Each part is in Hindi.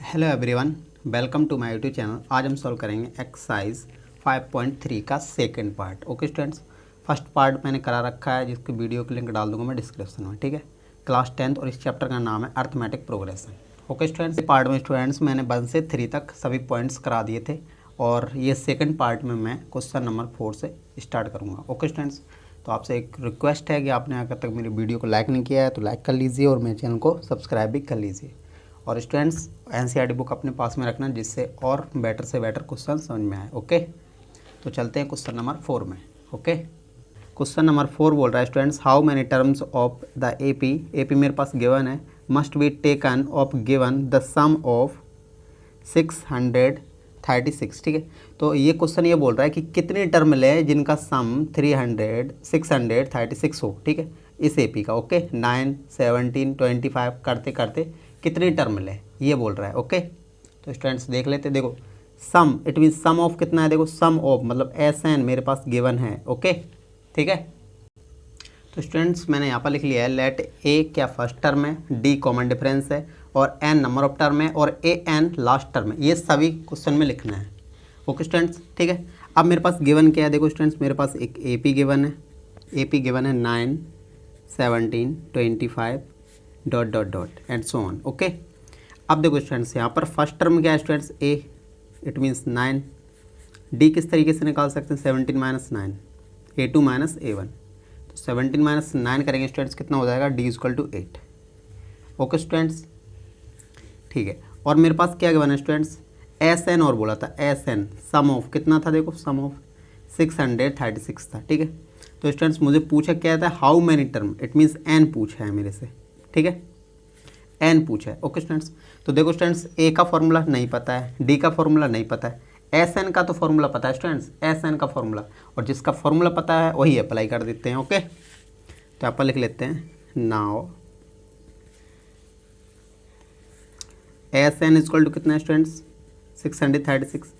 Hello everyone, welcome to my YouTube channel. आज हम सॉल्व करेंगे एक्सरसाइज 5.3 का second part. Okay students, first part मैंने करा रखा है जिसकी वीडियो की लिंक डाल दूंगा मैं डिस्क्रिप्शन में। ठीक है, क्लास 10th और इस चैप्टर का नाम है arithmetic progression. Okay students, part में स्टूडेंट्स मैंने 1 से 3 तक सभी पॉइंट्स करा दिए थे और ये सेकेंड पार्ट में मैं क्वेश्चन नंबर 4 से स्टार्ट करूँगा। ओके स्टूडेंट्स, तो आपसे एक रिक्वेस्ट है कि आपने अगर तक मेरी वीडियो को लाइक नहीं किया है तो लाइक कर लीजिए और मेरे चैनल को सब्सक्राइब भी कर लीजिए। और स्टूडेंट्स एनसीईआरटी बुक अपने पास में रखना जिससे और बेटर से बेटर क्वेश्चन समझ में आए। ओके, तो चलते हैं क्वेश्चन नंबर 4 में। ओके, क्वेश्चन नंबर 4 बोल रहा है students, how many terms of the AP मेरे पास गिवन है, must be taken of given the sum of 636। ठीक है, तो ये क्वेश्चन ये बोल रहा है कि कितनी टर्म ले जिनका सम 636 हो। ठीक है, इस एपी का। ओके, 9, 17, 25 करते करते कितनी टर्म ले ये बोल रहा है। ओके, तो स्टूडेंट्स देख लेते। देखो सम, इट मीन सम ऑफ कितना है, देखो सम ऑफ मतलब एसएन मेरे पास गिवन है। ओके, ठीक है, तो स्टूडेंट्स मैंने यहाँ पर लिख लिया है लेट ए क्या फर्स्ट टर्म है, डी कॉमन डिफरेंस है और एन नंबर ऑफ टर्म है और ए एन लास्ट टर्म है। ये सभी क्वेश्चन में लिखना है। ओके स्टूडेंट्स, ठीक है। अब मेरे पास गिवन क्या है, देखो स्टूडेंट्स मेरे पास एक एपी गिवन है। एपी गिवन है 9, 17, 25 ... एंड सो ऑन। ओके, अब देखो स्टूडेंट्स यहाँ पर फर्स्ट टर्म क्या है students, A, it means 9। D किस तरीके से निकाल सकते हैं, 17 - 9, A2 - A1। तो 17 - 9 करेंगे स्टूडेंट्स कितना हो जाएगा, D = 8। ओके स्टूडेंट्स, ठीक है। और मेरे पास क्या गिवन है स्टूडेंट्स, SN और बोला था SN सम ऑफ कितना था, देखो सम ऑफ 636 था। ठीक है, तो स्टूडेंट्स मुझे पूछा क्या था, how many term, it means N पूछा है मेरे से। ठीक है, N पूछा है। ओके स्टूडेंट्स, तो देखो स्टूडेंट्स ए का फॉर्मूला नहीं पता है, डी का फॉर्मूला नहीं पता है, SN का तो फॉर्मूला पता है स्टूडेंट्स, SN का फॉर्मूला, और जिसका फॉर्मूला पता है वही अप्लाई कर देते हैं। ओके, तो यहाँ पर लिख लेते हैं नाउ SN = कितना है स्टूडेंट्स, 636।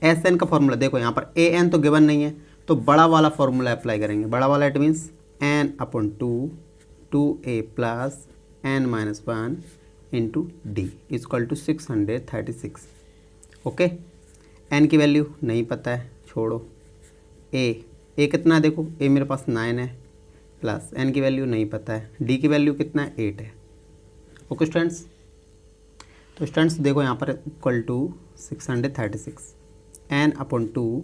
SN का फॉर्मूला देखो यहाँ पर AN तो गिवन नहीं है तो बड़ा वाला फॉर्मूला अप्लाई करेंगे। बड़ा वाला it means N/2 2A + N - 1 × D = 636। Okay, N की वैल्यू नहीं पता है, छोड़ो। A कितना है, देखो A मेरे पास 9 है प्लस N की वैल्यू नहीं पता है, D की वैल्यू कितना है, 8 है। ओके स्टूडेंट्स, तो स्टूडेंट्स देखो यहाँ पर = 636 N/2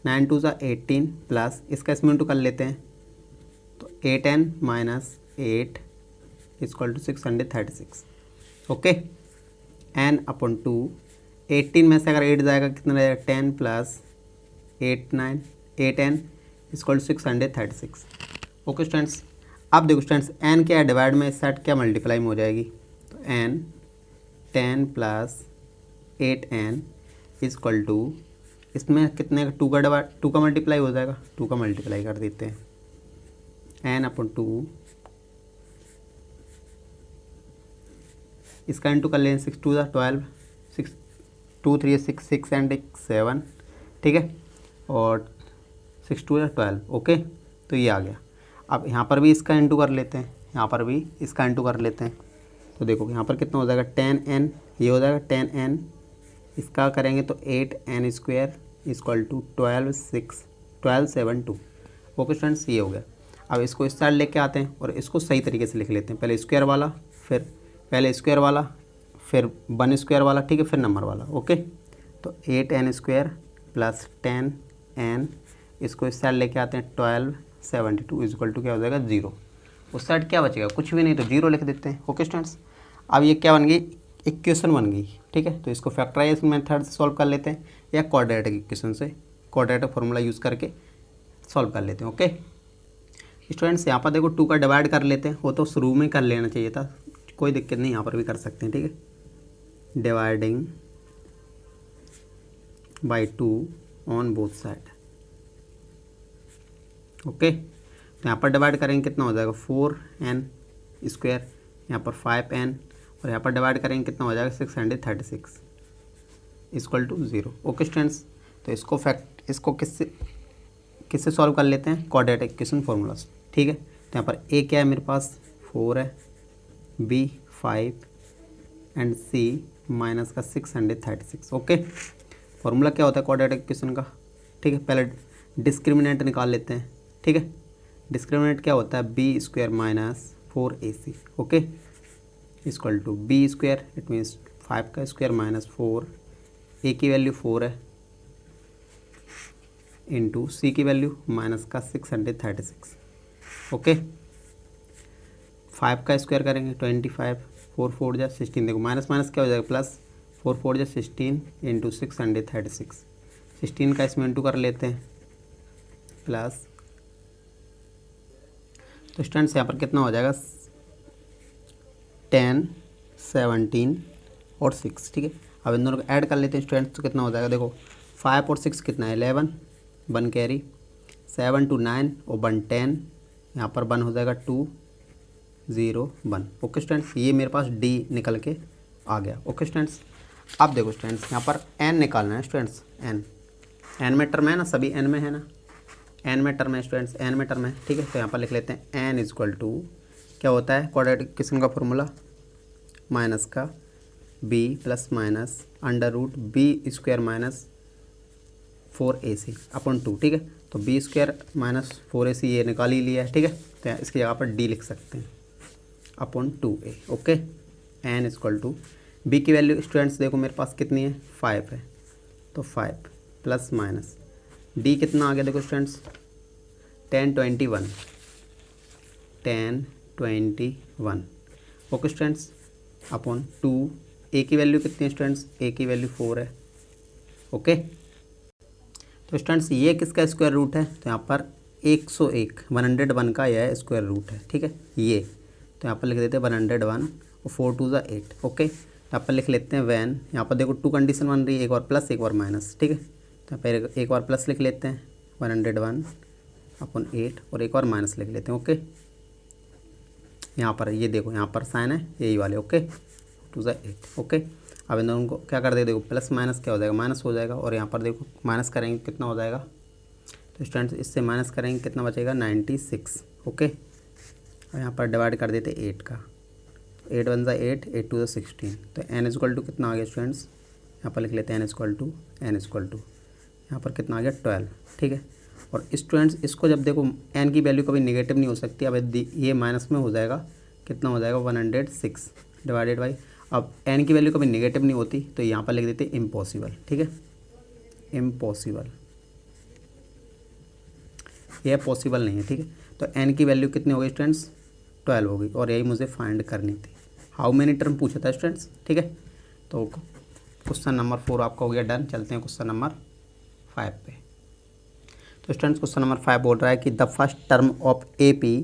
9 2 = 18 प्लस इसका इसमें इंटू कर लेते हैं तो 8N - 8 = 636। ओके, N/2 18 में से अगर 8 जाएगा कितना रहेगा, 10 प्लस 8N = 636। ओके स्टूडेंट्स, अब देखो स्टूडेंट्स N क्या है, डिवाइड में इस साइड क्या मल्टीप्लाई में हो जाएगी, तो N 10 प्लस 8N = इसमें कितने का 2 का मल्टीप्लाई हो जाएगा, 2 का मल्टीप्लाई कर देते हैं। N/2 इसका इंटू कर लें, 6 2 = 12, 6 2 3 6 6 एंड 7। ठीक है, और 6 2 = 12। ओके, तो ये आ गया। अब यहाँ पर भी इसका इंटू कर लेते हैं, यहाँ पर भी इसका इंटू कर लेते हैं। तो देखो यहाँ पर कितना हो जाएगा, 10N, ये हो जाएगा 10N, इसका करेंगे तो 8N² = 12 7 2। ओके स्टूडेंट्स, ये हो गया। अब इसको इस साइड लेके आते हैं और इसको सही तरीके से लिख लेते हैं, पहले स्क्वायर वाला, फिर पहले स्क्वायर वाला, फिर 1 स्क्वायर वाला। ठीक है, फिर नंबर वाला। ओके, तो 8N² प्लस 10N, इसको इस साइड लेके आते हैं 12 72 = क्या हो जाएगा, 0। उस साइड क्या बचेगा, कुछ भी नहीं, तो 0 लिख देते हैं। ओके स्टूडेंट्स, अब ये क्या बन गई, इक्वेशन बन गई। ठीक है, तो इसको फैक्टराइजेशन मेथड से सॉल्व कर लेते हैं या क्वाड्रेटिक इक्वेशन से, क्वाड्रेटिक फॉर्मूला यूज़ करके सॉल्व कर लेते हैं। ओके स्टूडेंट्स, यहाँ पर देखो 2 का डिवाइड कर लेते हैं, वो तो शुरू में कर लेना चाहिए था, कोई दिक्कत नहीं, यहाँ पर भी कर सकते हैं। ठीक है, dividing by 2 on both side. Okay, तो यहाँ पर डिवाइड करेंगे कितना हो जाएगा, 4N², यहाँ पर 5N, और यहाँ पर डिवाइड करेंगे कितना हो जाएगा, 636 = 0। ओके स्टूडेंट्स, तो इसको किससे सॉल्व कर लेते हैं, क्वाड्रेटिक इक्वेशन फॉर्मूला से। ठीक है, तो यहाँ पर A क्या है मेरे पास, 4 है, B 5, एंड सी माइनस का 636। ओके, फॉर्मूला क्या होता है क्वाड्रेटिक इक्वेशन का, ठीक है। पहले डिस्क्रिमिनेंट निकाल लेते हैं, ठीक है। डिस्क्रिमिनेंट क्या होता है, B square minus 4ac, okay, equal to B square, it means 5 का स्क्वायर माइनस 4, ए की वैल्यू 4 है, इंटू सी की वैल्यू माइनस का 636। ओके, 5 का स्क्वायर करेंगे 25, 4 4 जा 16, देखो माइनस माइनस क्या हो जाएगा प्लस, 4 4 जा 16 इंटू 636, 16 का इसमें इंटू कर लेते हैं प्लस, तो स्टूडेंट्स यहाँ पर कितना हो जाएगा 10, 17 और 6, ठीक है। अब इन दोनों को ऐड कर लेते हैं स्टूडेंट्स, तो कितना हो जाएगा, देखो 5 और 6 कितना है 11, 1 कैरी, 7 to 9 और 1 10, यहाँ पर 1 हो जाएगा 2 0 1। ओके स्टूडेंट्स, ये मेरे पास डी निकल के आ गया। ओके स्टूडेंट्स, अब देखो स्टूडेंट्स यहाँ पर एन निकालना है स्टूडेंट्स, एन में टर्म है ना, सभी एन में है ना, एन में टर्म है स्टूडेंट्स, एन में टर्म है, ठीक है। तो यहाँ पर लिख लेते हैं एन इक्वल टू क्या होता है क्वाड्रेटिक इक्वेशन का फॉर्मूला, माइनस का B plus minus under root B square minus 4ac upon 2, ठीक है। तो बी स्क्वायर माइनस 4ac ये निकाल ही लिया है, ठीक है। तो इसकी जगह पर डी लिख सकते हैं upon 2a। Okay, N equal to B की वैल्यू स्टूडेंट्स देखो मेरे पास कितनी है 5 है, तो 5 प्लस माइनस डी कितना आ गया, देखो स्टूडेंट्स 1021, 1021। ओके स्टूडेंट्स, अपॉन 2, ए की वैल्यू कितनी है स्टूडेंट्स, ए की वैल्यू 4 है। ओके, तो स्टूडेंट्स ये किसका स्क्वायर रूट है, तो यहाँ पर 101 का यह स्क्वायर रूट है, ठीक है। ये तो यहाँ पर लिख देते हैं 101 और 4 2 = 8। ओके, यहाँ पर लिख लेते हैं वैन, यहाँ पर देखो 2 कंडीशन बन रही है, एक बार प्लस एक बार माइनस, ठीक है। तो पहले एक बार प्लस लिख लेते हैं 101 अपॉन 8 और एक बार माइनस लिख लेते हैं। ओके, यहाँ पर ये देखो यहाँ पर साइन है यही वाले, ओके 2 * 8। ओके, अब इन दोनों को क्या कर दे, देखो प्लस माइनस क्या हो जाएगा, माइनस हो जाएगा, और यहाँ पर देखो माइनस करेंगे कितना हो जाएगा, तो स्टूडेंट्स इससे माइनस करेंगे कितना बचेगा 96। ओके, और यहाँ पर डिवाइड कर देते 8 का, 8 1 = 8, 8 2 = 16। तो n इक्वल टू कितना आ गया स्टूडेंट्स, यहाँ पर लिख लेते हैं n इक्वल टू यहाँ पर कितना आ गया 12, ठीक है। और स्टूडेंट्स इसको जब देखो n की वैल्यू कभी नेगेटिव नहीं हो सकती, अब ये माइनस में हो जाएगा, कितना हो जाएगा 106 डिवाइडेड बाई, अब n की वैल्यू कभी नेगेटिव नहीं होती तो यहाँ पर लिख देते इम्पॉसिबल, ठीक है, इम्पॉसिबल, यह पॉसिबल नहीं है, ठीक है। तो n की वैल्यू कितनी हो गई स्टूडेंट्स 12 हो गई, और यही मुझे फाइंड करनी थी। हाउ मेनी टर्म पूछा था स्टूडेंट्स, ठीक है। तो क्वेश्चन नंबर 4 आपका हो गया डन। चलते हैं क्वेश्चन नंबर 5 पे। तो स्टूडेंट्स क्वेश्चन नंबर 5 बोल रहा है कि the first term of A P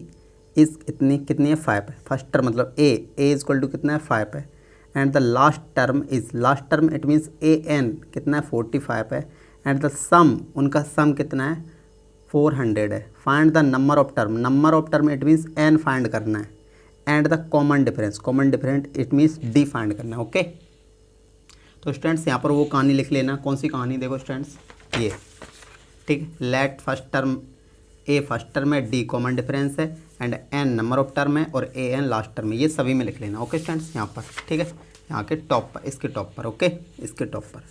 is कितनी है 5 है। फर्स्ट टर्म मतलब ए इक्वल टू कितना है 5 है, and the last term it means A N कितना है 45 है, एंड द सम उनका सम कितना है 400 है। Find the number of term it means N find करना है, and the common difference it means D find करना है। ओके, तो स्टूडेंट्स यहाँ पर वो कहानी लिख लेना, कौन सी कहानी, देखो स्टूडेंट्स ये, ठीक, लेट फर्स्ट टर्म है, डी कॉमन डिफरेंस है, and N number of term है, और ए एन लास्ट टर्म है, ये सभी में लिख लेना। ओके स्टूडेंट्स, यहाँ पर ठीक है, यहाँ के टॉप पर, इसके टॉप पर, ओके, इसके टॉप पर,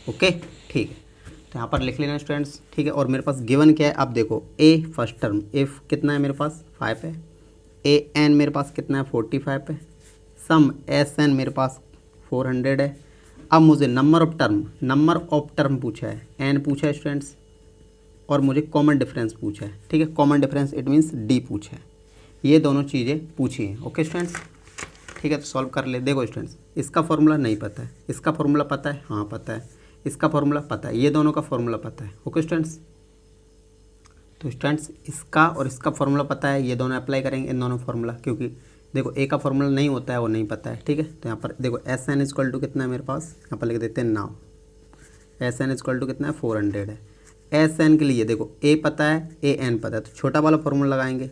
ओके ठीक है। तो यहाँ पर लिख लेना स्टूडेंट्स, ठीक है। और मेरे पास गिवन क्या है, अब देखो ए फर्स्ट टर्म ए कितना है मेरे पास 5 है, ए एन मेरे पास कितना है 45 है, सम एस एन मेरे पास 400 है। अब मुझे नंबर ऑफ टर्म पूछा है, एन पूछा है स्टूडेंट्स, और मुझे कॉमन डिफरेंस पूछा है, ठीक है। Common difference it means D पूछा है, ये दोनों चीज़ें पूछी हैं। ओके स्टूडेंट्स, ठीक है, तो सॉल्व कर ले। देखो स्टूडेंट्स इसका फॉर्मूला नहीं पता है, इसका फॉर्मूला पता है, हाँ पता है, इसका फॉर्मूला पता है, ये दोनों का फॉर्मूला पता है। ओके स्टूडेंट्स, तो स्टूडेंट्स इसका और इसका फॉर्मूला पता है, ये दोनों अप्लाई करेंगे इन दोनों फॉर्मूला, क्योंकि देखो ए का फॉर्मूला नहीं होता है, वो नहीं पता है, ठीक है। तो यहाँ पर देखो एस एन इक्वल टू कितना है मेरे पास, यहाँ पर लिख देते हैं now S N equal to कितना है 400 है। एस एन के लिए देखो ए पता है, ए एन पता है, तो छोटा वाला फॉर्मूला लगाएंगे,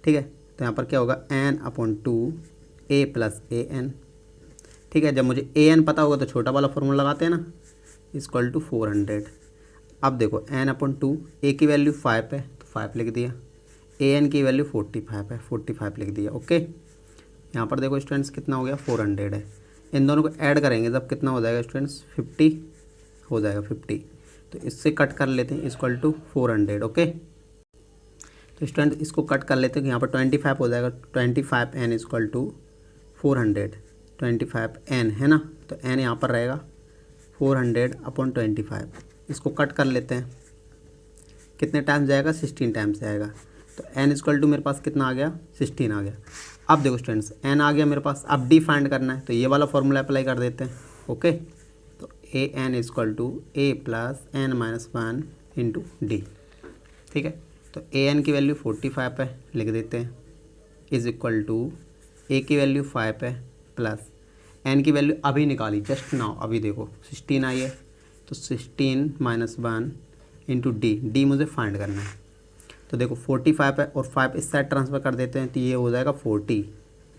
ठीक है। तो यहाँ पर क्या होगा N upon 2 A plus A N, ठीक है। जब मुझे ए एन पता होगा तो छोटा वाला फॉर्मूला लगाते हैं ना, इक्वल टू 400। अब देखो एन अपॉन 2, ए की वैल्यू 5 है तो 5 लिख दिया, ए एन की वैल्यू 45 है 45 लिख दिया। ओके, यहाँ पर देखो स्टूडेंट्स कितना हो गया 400 है, इन दोनों को ऐड करेंगे जब कितना हो जाएगा स्टूडेंट्स 50 हो जाएगा 50। तो इससे कट कर लेते हैं इक्वल टू 400। ओके, तो स्टूडेंट इसको कट कर लेते हैं कि यहाँ पर 25 हो जाएगा 25n इक्वल टू 400 25n है ना। तो n यहाँ पर रहेगा 400/25। इसको कट कर लेते हैं, कितने टाइम्स जाएगा 16 टाइम्स जाएगा। तो n इक्वल टू मेरे पास कितना आ गया 16 आ गया। अब देखो स्टूडेंट्स n आ गया मेरे पास, अब d फाइंड करना है तो ये वाला फॉर्मूला अप्लाई कर देते हैं। ओके, तो an equal to a plus n minus 1 into D. ठीक है, तो an की वैल्यू 45 है, लिख देते हैं, इज इक्वल टू a की वैल्यू 5 है प्लस n की वैल्यू अभी निकाली जस्ट नाउ, अभी देखो 16 आई है, तो 16 माइनस 1 इंटू डी मुझे फाइंड करना है। तो देखो 45 है और 5 इस साइड ट्रांसफ़र कर देते हैं तो ये हो जाएगा 40,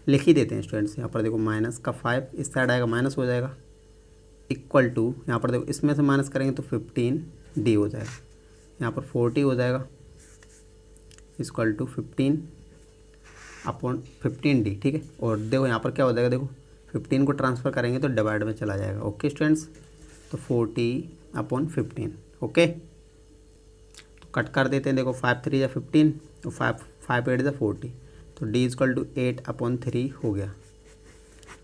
लिख ही देते हैं स्टूडेंट्स। यहाँ पर देखो माइनस का 5 इस साइड आएगा माइनस हो जाएगा, इक्वल टू यहाँ पर देखो इसमें से माइनस करेंगे तो 15 डी हो जाएगा, यहाँ पर 40 हो जाएगा इक्वल टू 15/15 डी। ठीक है, और देखो यहाँ पर क्या हो जाएगा, देखो 15 को ट्रांसफ़र करेंगे तो डिवाइड में चला जाएगा। ओके स्टूडेंट्स, तो 40/15। ओके, तो कट कर देते हैं, देखो 5 3 या 15 तो 5 8 या 40, तो डी इक्वल टू 8/3 हो गया।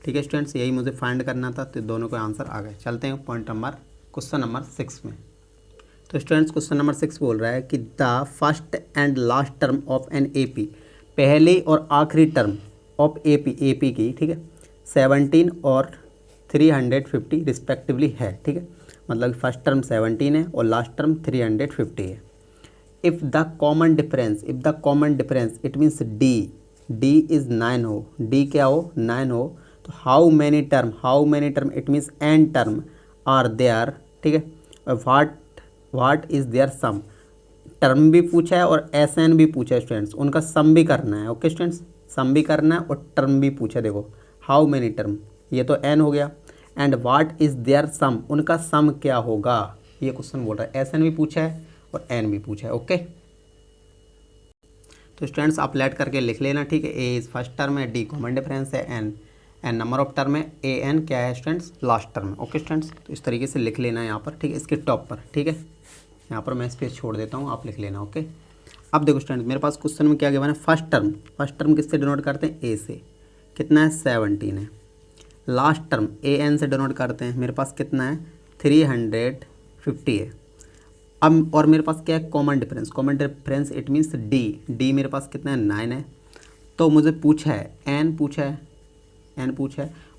ठीक है स्टूडेंट्स, यही मुझे फाइंड करना था, तो दोनों का आंसर आ गए। चलते हैं क्वेश्चन नंबर 6 में। तो स्टूडेंट्स क्वेश्चन नंबर 6 बोल रहा है कि the first and last term of an AP, पहली और आखिरी टर्म ऑफ एपी की, ठीक है, 17 और 350 रिस्पेक्टिवली है। ठीक है, मतलब फर्स्ट टर्म 17 है और लास्ट टर्म 350 है। If the common difference it means D is 9 हो, डी क्या हो 9 हो, तो how many term it means N term are there. ठीक है, what is there sum, term भी पूछा है और एस एन भी पूछा है स्टूडेंट्स, उनका सम भी करना है। ओके स्टूडेंट्स, सम भी करना है और टर्म भी पूछा है। देखो हाउ मैनी टर्म, ये तो एन हो गया, एंड व्हाट इज़ देयर सम, उनका सम क्या होगा, ये क्वेश्चन बोल रहा है। एस एन भी पूछा है और एन भी पूछा है। ओके, तो स्टूडेंट्स आप लेट करके लिख लेना। ठीक है, ए इज़ फर्स्ट टर्म है, डी कॉमन डिफरेंस है, एन नंबर ऑफ टर्म है, ए एन क्या है स्टूडेंट्स लास्ट टर्म है। ओके स्टूडेंट्स, तो इस तरीके से लिख लेना यहाँ पर। ठीक है, इसके टॉप पर। ठीक है, यहाँ पर मैं स्पेस छोड़ देता हूँ, आप लिख लेना। ओके, अब देखो स्टूडेंट्स मेरे पास क्वेश्चन में क्या गिवन है, फर्स्ट टर्म किससे डिनोट करते हैं, ए से, कितना है 17 है। लास्ट टर्म ए एन से डिनोट करते हैं, मेरे पास कितना है 350 है। अब और मेरे पास क्या है common difference it means D मेरे पास कितना है 9 है। तो मुझे पूछा है एन पूछा है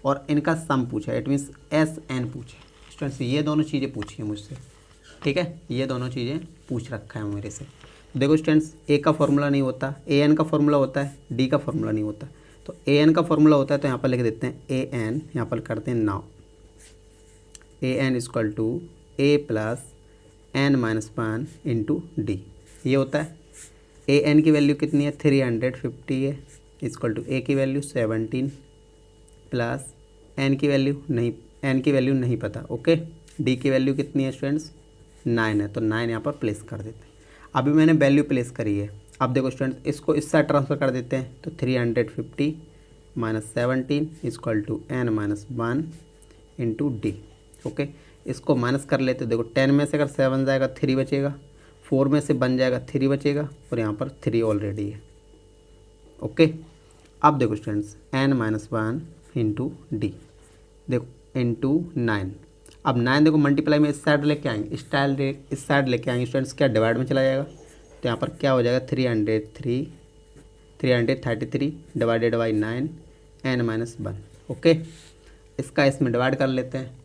और इनका सम पूछा है, इट मीन्स एस एन पूछा है। स्टूडेंट्स ये दोनों चीज़ें पूछी हैं मुझसे। ठीक है, ये दोनों चीज़ें पूछ रखा है मेरे से। देखो स्टूडेंट्स ए का फॉर्मूला नहीं होता, ए एन का फॉर्मूला होता है, डी का फॉर्मूला नहीं होता। तो ए एन का फॉर्मूला होता है तो यहाँ पर लिख देते हैं ए एन, यहाँ पर करते हैं now A N equal to A plus N minus 1 into D, ये होता है। ए एन की वैल्यू कितनी है 350 है, इक्वल टू ए की वैल्यू 17 प्लस एन की वैल्यू नहीं पता। ओके, डी की वैल्यू कितनी है स्टूडेंट्स 9 है, तो 9 यहाँ पर प्लेस कर देते हैं। अभी मैंने वैल्यू प्लेस करी है। अब देखो स्टूडेंट्स इसको इस साइड ट्रांसफ़र कर देते हैं, तो 350 minus 17 equal to N minus 1 into D. Okay, इसको माइनस कर लेते, देखो 10 में से अगर 7 जाएगा 3 बचेगा, 4 में से बन जाएगा 3 बचेगा और यहाँ पर 3 ऑलरेडी है। ओके, अब देखो students N minus 1 into D, देखो इंटू 9। अब 9 देखो मल्टीप्लाई में इस साइड लेके आएंगे, इस साइड लेके आएंगे स्टूडेंट्स, क्या डिवाइड में चला जाएगा, तो यहाँ पर क्या हो जाएगा 333 divided by 9 N minus 1। Okay, इसका इसमें डिवाइड कर लेते हैं।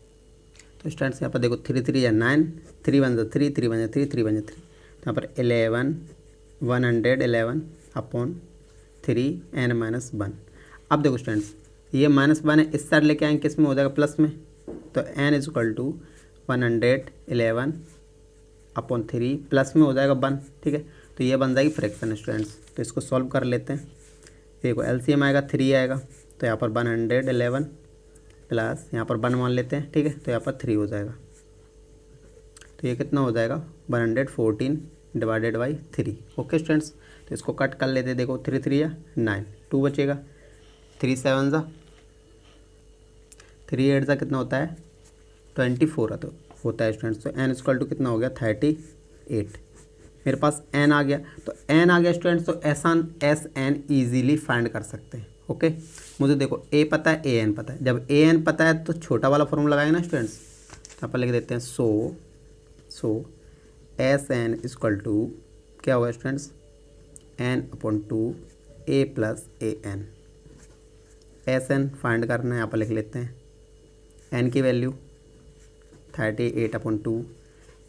तो स्टूडेंट्स यहाँ पर देखो 3 3 या 9, 3 1 जा 3, 3 1 जा 3, 3 1 जा 3, यहाँ पर 111/3 एन माइनस 1। अब देखो स्टूडेंट्स ये -1 है, इस साइड लेके आएंगे किस में हो जाएगा प्लस में, तो एन इक्वल टू 111/3 प्लस में हो जाएगा 1। ठीक है, तो ये बन जाएगी फ्रैक्शन स्टूडेंट्स। तो इसको सॉल्व कर लेते हैं, देखो एलसीएम आएगा 3 आएगा, तो यहाँ पर 111 प्लस यहाँ पर 1 मान लेते हैं। ठीक है, तो यहाँ पर 3 हो जाएगा, तो ये कितना हो जाएगा 114 डिवाइडेड बाई 3। ओके स्टूडेंट्स, तो इसको कट कर लेते हैं, देखो 3 3 या 9, 2 बचेगा, 3 7 जा 3 8 सा कितना होता है 24 होता है स्टूडेंट्स। तो n इक्वल टू कितना हो गया 38। मेरे पास n आ गया, तो n आ गया स्टूडेंट्स, तो एस एन ईजीली फाइंड कर सकते हैं। ओके, मुझे देखो a पता है, a n पता है। जब a n पता है तो छोटा वाला फॉर्मूला लगाएंगे ना स्टूडेंट्स, यहाँ पर लिख देते हैं so S N equal to क्या होगा students n/2 a plus A N. S N find करना है, यहाँ पर लिख लेते हैं n की वैल्यू 38/2,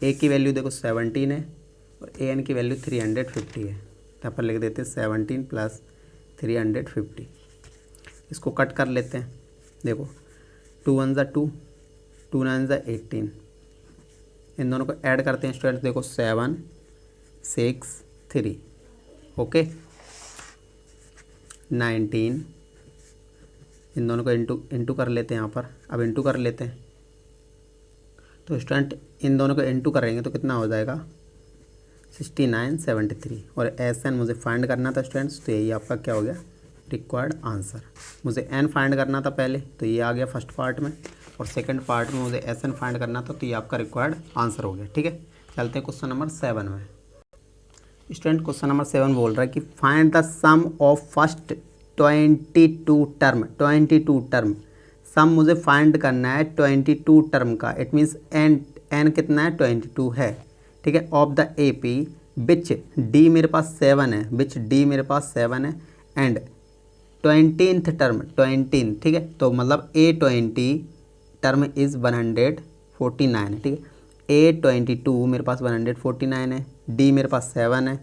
a की वैल्यू देखो 17 है और ए एन की वैल्यू 350 है। यहाँ पर लिख देते हैं 17 प्लस 350। इसको कट कर लेते हैं, देखो 2 1 ज़ा 2, 2 9 ज़ा 18। इन दोनों को ऐड करते हैं स्टूडेंट्स, देखो 7 6 3। ओके, 19। इन दोनों को इंटू कर लेते हैं यहाँ पर। अब इंटू कर लेते हैं, तो स्टूडेंट इन दोनों को इंटू करेंगे तो कितना हो जाएगा 69 73। और एस एन मुझे फाइंड करना था स्टूडेंट्स, तो यही आपका क्या हो गया रिक्वायर्ड आंसर। मुझे एन फाइंड करना था पहले, तो ये आ गया फर्स्ट पार्ट में, और सेकंड पार्ट में मुझे एस एन फाइंड करना था, तो ये आपका रिक्वायर्ड आंसर हो गया। ठीक है, चलते हैं क्वेश्चन नंबर 7 में। स्टूडेंट क्वेश्चन नंबर 7 बोल रहा है कि find the sum of first 22 term. Sum मुझे फाइंड करना है 22 टर्म का, इट मीन्स एन कितना है 22 है। ठीक है, of the A P which D मेरे पास 7 है, विच डी मेरे पास 7 है, एंड 20th टर्म 20, ठीक है, तो मतलब A20 टर्म इज़ 149 है। ठीक है, A22 मेरे पास 149 है, डी मेरे पास 7 है,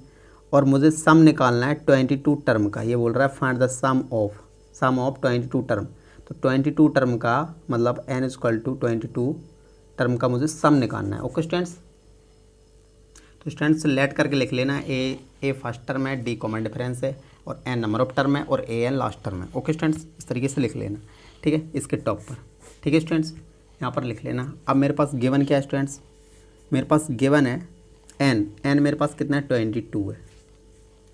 और मुझे सम निकालना है 22 टर्म का। ये बोल रहा है find the sum of 22 term. तो 22 टर्म का मतलब n इक्वल टू 22 टर्म का मुझे सम निकालना है। ओके स्टूडेंट्स, तो स्टूडेंट्स लेट करके लिख लेना, ए फर्स्ट टर्म है, डी कॉमन डिफरेंस है, और एन नंबर ऑफ टर्म है, और ए एन लास्ट टर्म है। ओके स्टूडेंट्स, इस तरीके से लिख लेना। ठीक है, इसके टॉप पर। ठीक है स्टूडेंट्स, यहाँ पर लिख लेना। अब मेरे पास गिवन क्या है स्टूडेंट्स, मेरे पास गिवन है एन मेरे पास कितना है 22 है।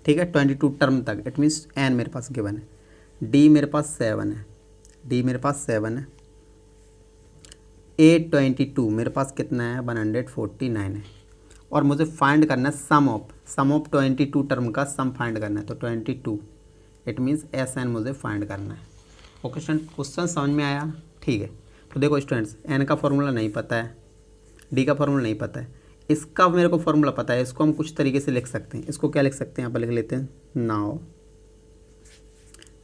ठीक है, 22 टर्म तक, इट मीन्स एन मेरे पास गिवन है। डी मेरे पास 7 है, है। A22 मेरे पास कितना है 149 है, और मुझे फाइंड करना है सम ऑफ 22 टर्म का सम फाइंड करना है। तो 22 इट मीन्स एस एन मुझे फाइंड करना है। ओके स्टूडेंट, क्वेश्चन समझ में आया। ठीक है, तो देखो स्टूडेंट्स, एन का फॉर्मूला नहीं पता है, डी का फॉर्मूला नहीं पता है, इसका मेरे को फॉर्मूला पता है। इसको हम कुछ तरीके से लिख सकते हैं। इसको क्या लिख सकते हैं, यहाँ पर लिख लेते हैं नाउ।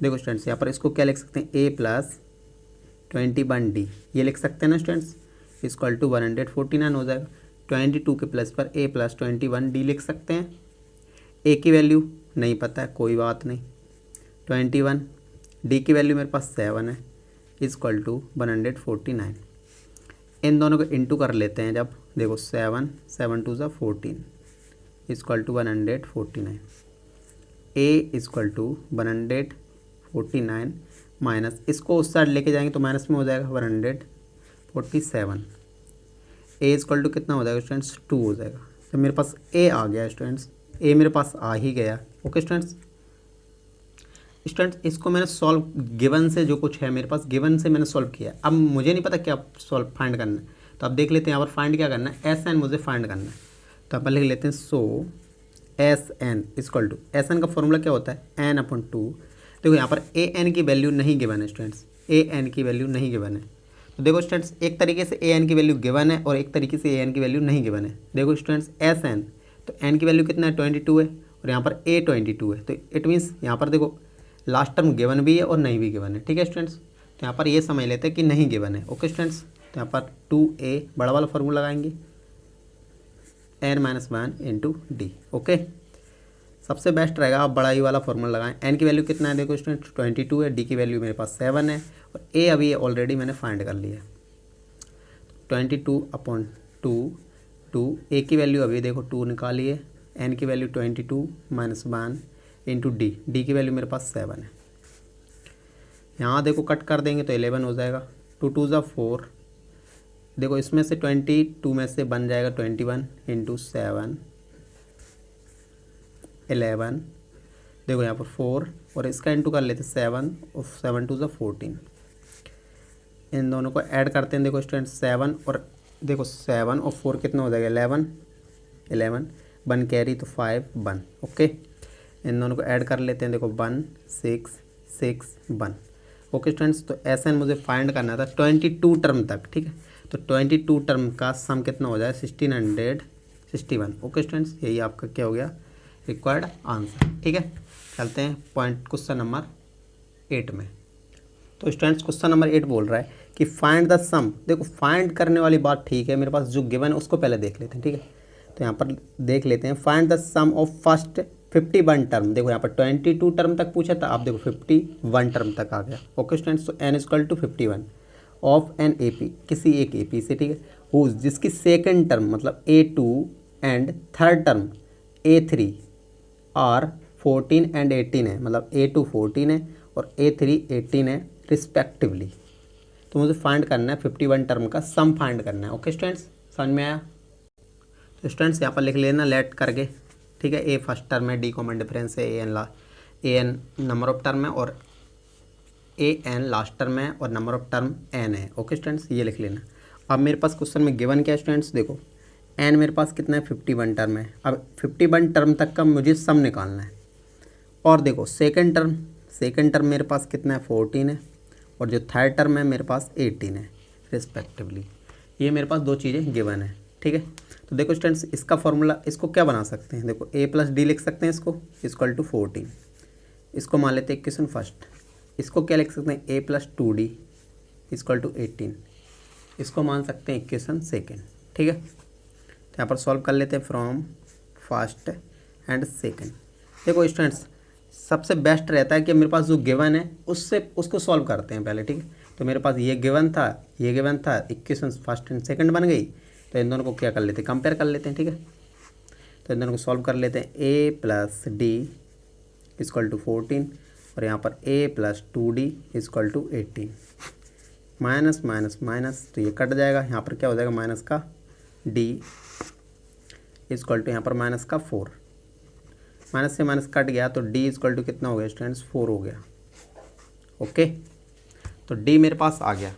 देखो स्टूडेंट्स, यहाँ पर इसको क्या लिख सकते हैं, ए प्लस 21D ये लिख सकते हैं ना स्टूडेंट्स, इक्वल टू 149 हो जाएगा। 22 के प्लस पर a प्लस 21D लिख सकते हैं। a की वैल्यू नहीं पता है, कोई बात नहीं, 21। d की वैल्यू मेरे पास 7 है, इक्वल टू 149। इन दोनों को इंटू कर लेते हैं जब, देखो 7 7 2 ज़ा 14 equal to 149। a equal to 149 minus, इसको उस साइड लेके जाएंगे तो माइनस में हो जाएगा 147। ए इक्वल टू कितना हो जाएगा स्टूडेंट्स 2 हो जाएगा। तो मेरे पास ए आ गया स्टूडेंट्स, ए मेरे पास आ ही गया। ओके स्टूडेंट्स, इसको मैंने सॉल्व गिवन से, जो कुछ है मेरे पास गिवन से मैंने सॉल्व किया। अब मुझे नहीं पता क्या सॉल्व फाइंड करना है, तो अब देख लेते हैं यहाँ पर फाइंड क्या करना है, एस एन मुझे फाइंड करना है। तो अपन लिख लेते हैं so S N equal to, S N का फॉर्मूला क्या होता है n/2। देखो यहाँ पर ए एन की वैल्यू नहीं गिवन है स्टूडेंट्स, ए एन की वैल्यू नहीं गिवन है। तो देखो स्टूडेंट्स, एक तरीके से ए एन की वैल्यू गिवन है और एक तरीके से ए एन की वैल्यू नहीं गिवन है। देखो स्टूडेंट्स, एस एन तो एन की वैल्यू कितना है 22 है, और यहाँ पर A22 है। तो इट मीन्स यहाँ पर देखो लास्ट टर्म गिवन भी है और नहीं भी गिवन है। ठीक है स्टूडेंट्स, तो यहाँ पर ये समझ लेते हैं कि नहीं गिवन है। ओके स्टूडेंट्स, तो यहाँ पर 2A बड़ा वाला फॉर्मूला लगाएंगे, n-1 इंटू डी। ओके, सबसे बेस्ट रहेगा आप बड़ा ही वाला फॉर्मूला लगाएं। एन की वैल्यू कितना है, देखो स्टूडेंट 22 है, डी की वैल्यू मेरे पास 7 है, और ए अभी ऑलरेडी मैंने फाइंड कर लिया। 22/2 2, ए की वैल्यू अभी देखो 2 निकालिए, एन की वैल्यू 22 - 1 इंटू डी की वैल्यू मेरे पास 7 है। यहाँ देखो कट कर देंगे तो 11 हो जाएगा, 2 2 ज़ा 4। देखो इसमें से 22 में से बन जाएगा 21 इंटू 7 11। देखो यहाँ पर 4 और इसका इंटू कर लेते 7 और 7 2 ज़ा 14। इन दोनों को ऐड करते हैं। देखो स्टूडेंट 7 और देखो 7 और 4 कितना हो जाएगा 11, 11 1 कैरी तो 5 1। ओके, इन दोनों को ऐड कर लेते हैं। देखो 1 6 6 1। ओके स्टूडेंट्स, तो ऐसा मुझे फाइंड करना था 22 टर्म तक। ठीक है, तो 22 टर्म का सम कितना हो जाए 1661। ओके स्टूडेंट्स, यही आपका क्या हो गया रिक्वायर्ड आंसर। ठीक है, चलते हैं पॉइंट क्वेश्चन नंबर 8 में। तो स्टूडेंट्स क्वेश्चन नंबर 8 बोल रहा है कि फाइंड द सम। देखो फाइंड करने वाली बात ठीक है, मेरे पास जो गिवन है उसको पहले देख लेते हैं। ठीक है, तो यहाँ पर देख लेते हैं find the sum of first 51 term. देखो यहाँ पर 22 टर्म तक पूछा था, आप देखो 51 टर्म तक आ गया। ओके स्टूडेंट्स, तो n equal to 51 of N A P, किसी एक ए पी से। ठीक है, हुज जिसकी सेकेंड टर्म मतलब A2 and third term A3 और 14 एंड 18 है, मतलब A2 14 है और A3 18 है रिस्पेक्टिवली। तो मुझे फाइंड करना है 51 टर्म का सम फाइंड करना है। ओके स्टूडेंट्स, समझ में आया? तो स्टूडेंट्स यहाँ पर लिख लेना लेट करके। ठीक है, ए फर्स्ट टर्म है, डी कॉमन डिफरेंस है, A N number of term है और ए एन लास्ट टर्म है और नंबर ऑफ टर्म एन है। ओके स्टूडेंट्स, ये लिख लेना। अब मेरे पास क्वेश्चन में गिवन क्या है स्टूडेंट्स, देखो एन मेरे पास कितना है 51 टर्म है। अब 51 टर्म तक का मुझे सम निकालना है। और देखो सेकंड टर्म मेरे पास कितना है 14 है और जो थर्ड टर्म है मेरे पास 18 है रिस्पेक्टिवली। ये मेरे पास दो चीज़ें गिवन है। ठीक है, तो देखो स्टूडेंट्स इसका फॉर्मूला, इसको क्या बना सकते हैं, देखो a प्लस डी लिख सकते हैं इसको इक्वल टू 14। इसको मान लेते हैं इक्वेशन फर्स्ट। इसको क्या लिख सकते हैं a plus 2d equal to 18। इसको मान सकते हैं इक्वेशन सेकेंड। ठीक है, तो यहाँ पर सॉल्व कर लेते हैं फ्रॉम फर्स्ट एंड सेकेंड। देखो स्टूडेंट्स सबसे बेस्ट रहता है कि मेरे पास जो गिवन है उसको सॉल्व करते हैं पहले। ठीक है, तो मेरे पास ये गिवन था, इक्वेशन फर्स्ट एंड सेकंड बन गई। तो इन दोनों को क्या कर लेते हैं, कंपेयर कर लेते हैं। ठीक है, तो इन दोनों को सॉल्व कर लेते हैं। a plus D equal to 14 और यहाँ पर a plus 2d equal to 18। Minus minus minus तो ये कट जाएगा, यहाँ पर क्या हो जाएगा माइनस का d इक्वल टू यहाँ पर माइनस का 4। माइनस से माइनस कट गया तो d इक्वल टू कितना हो गया स्टूडेंट्स 4 हो गया। ओके, तो d मेरे पास आ गया।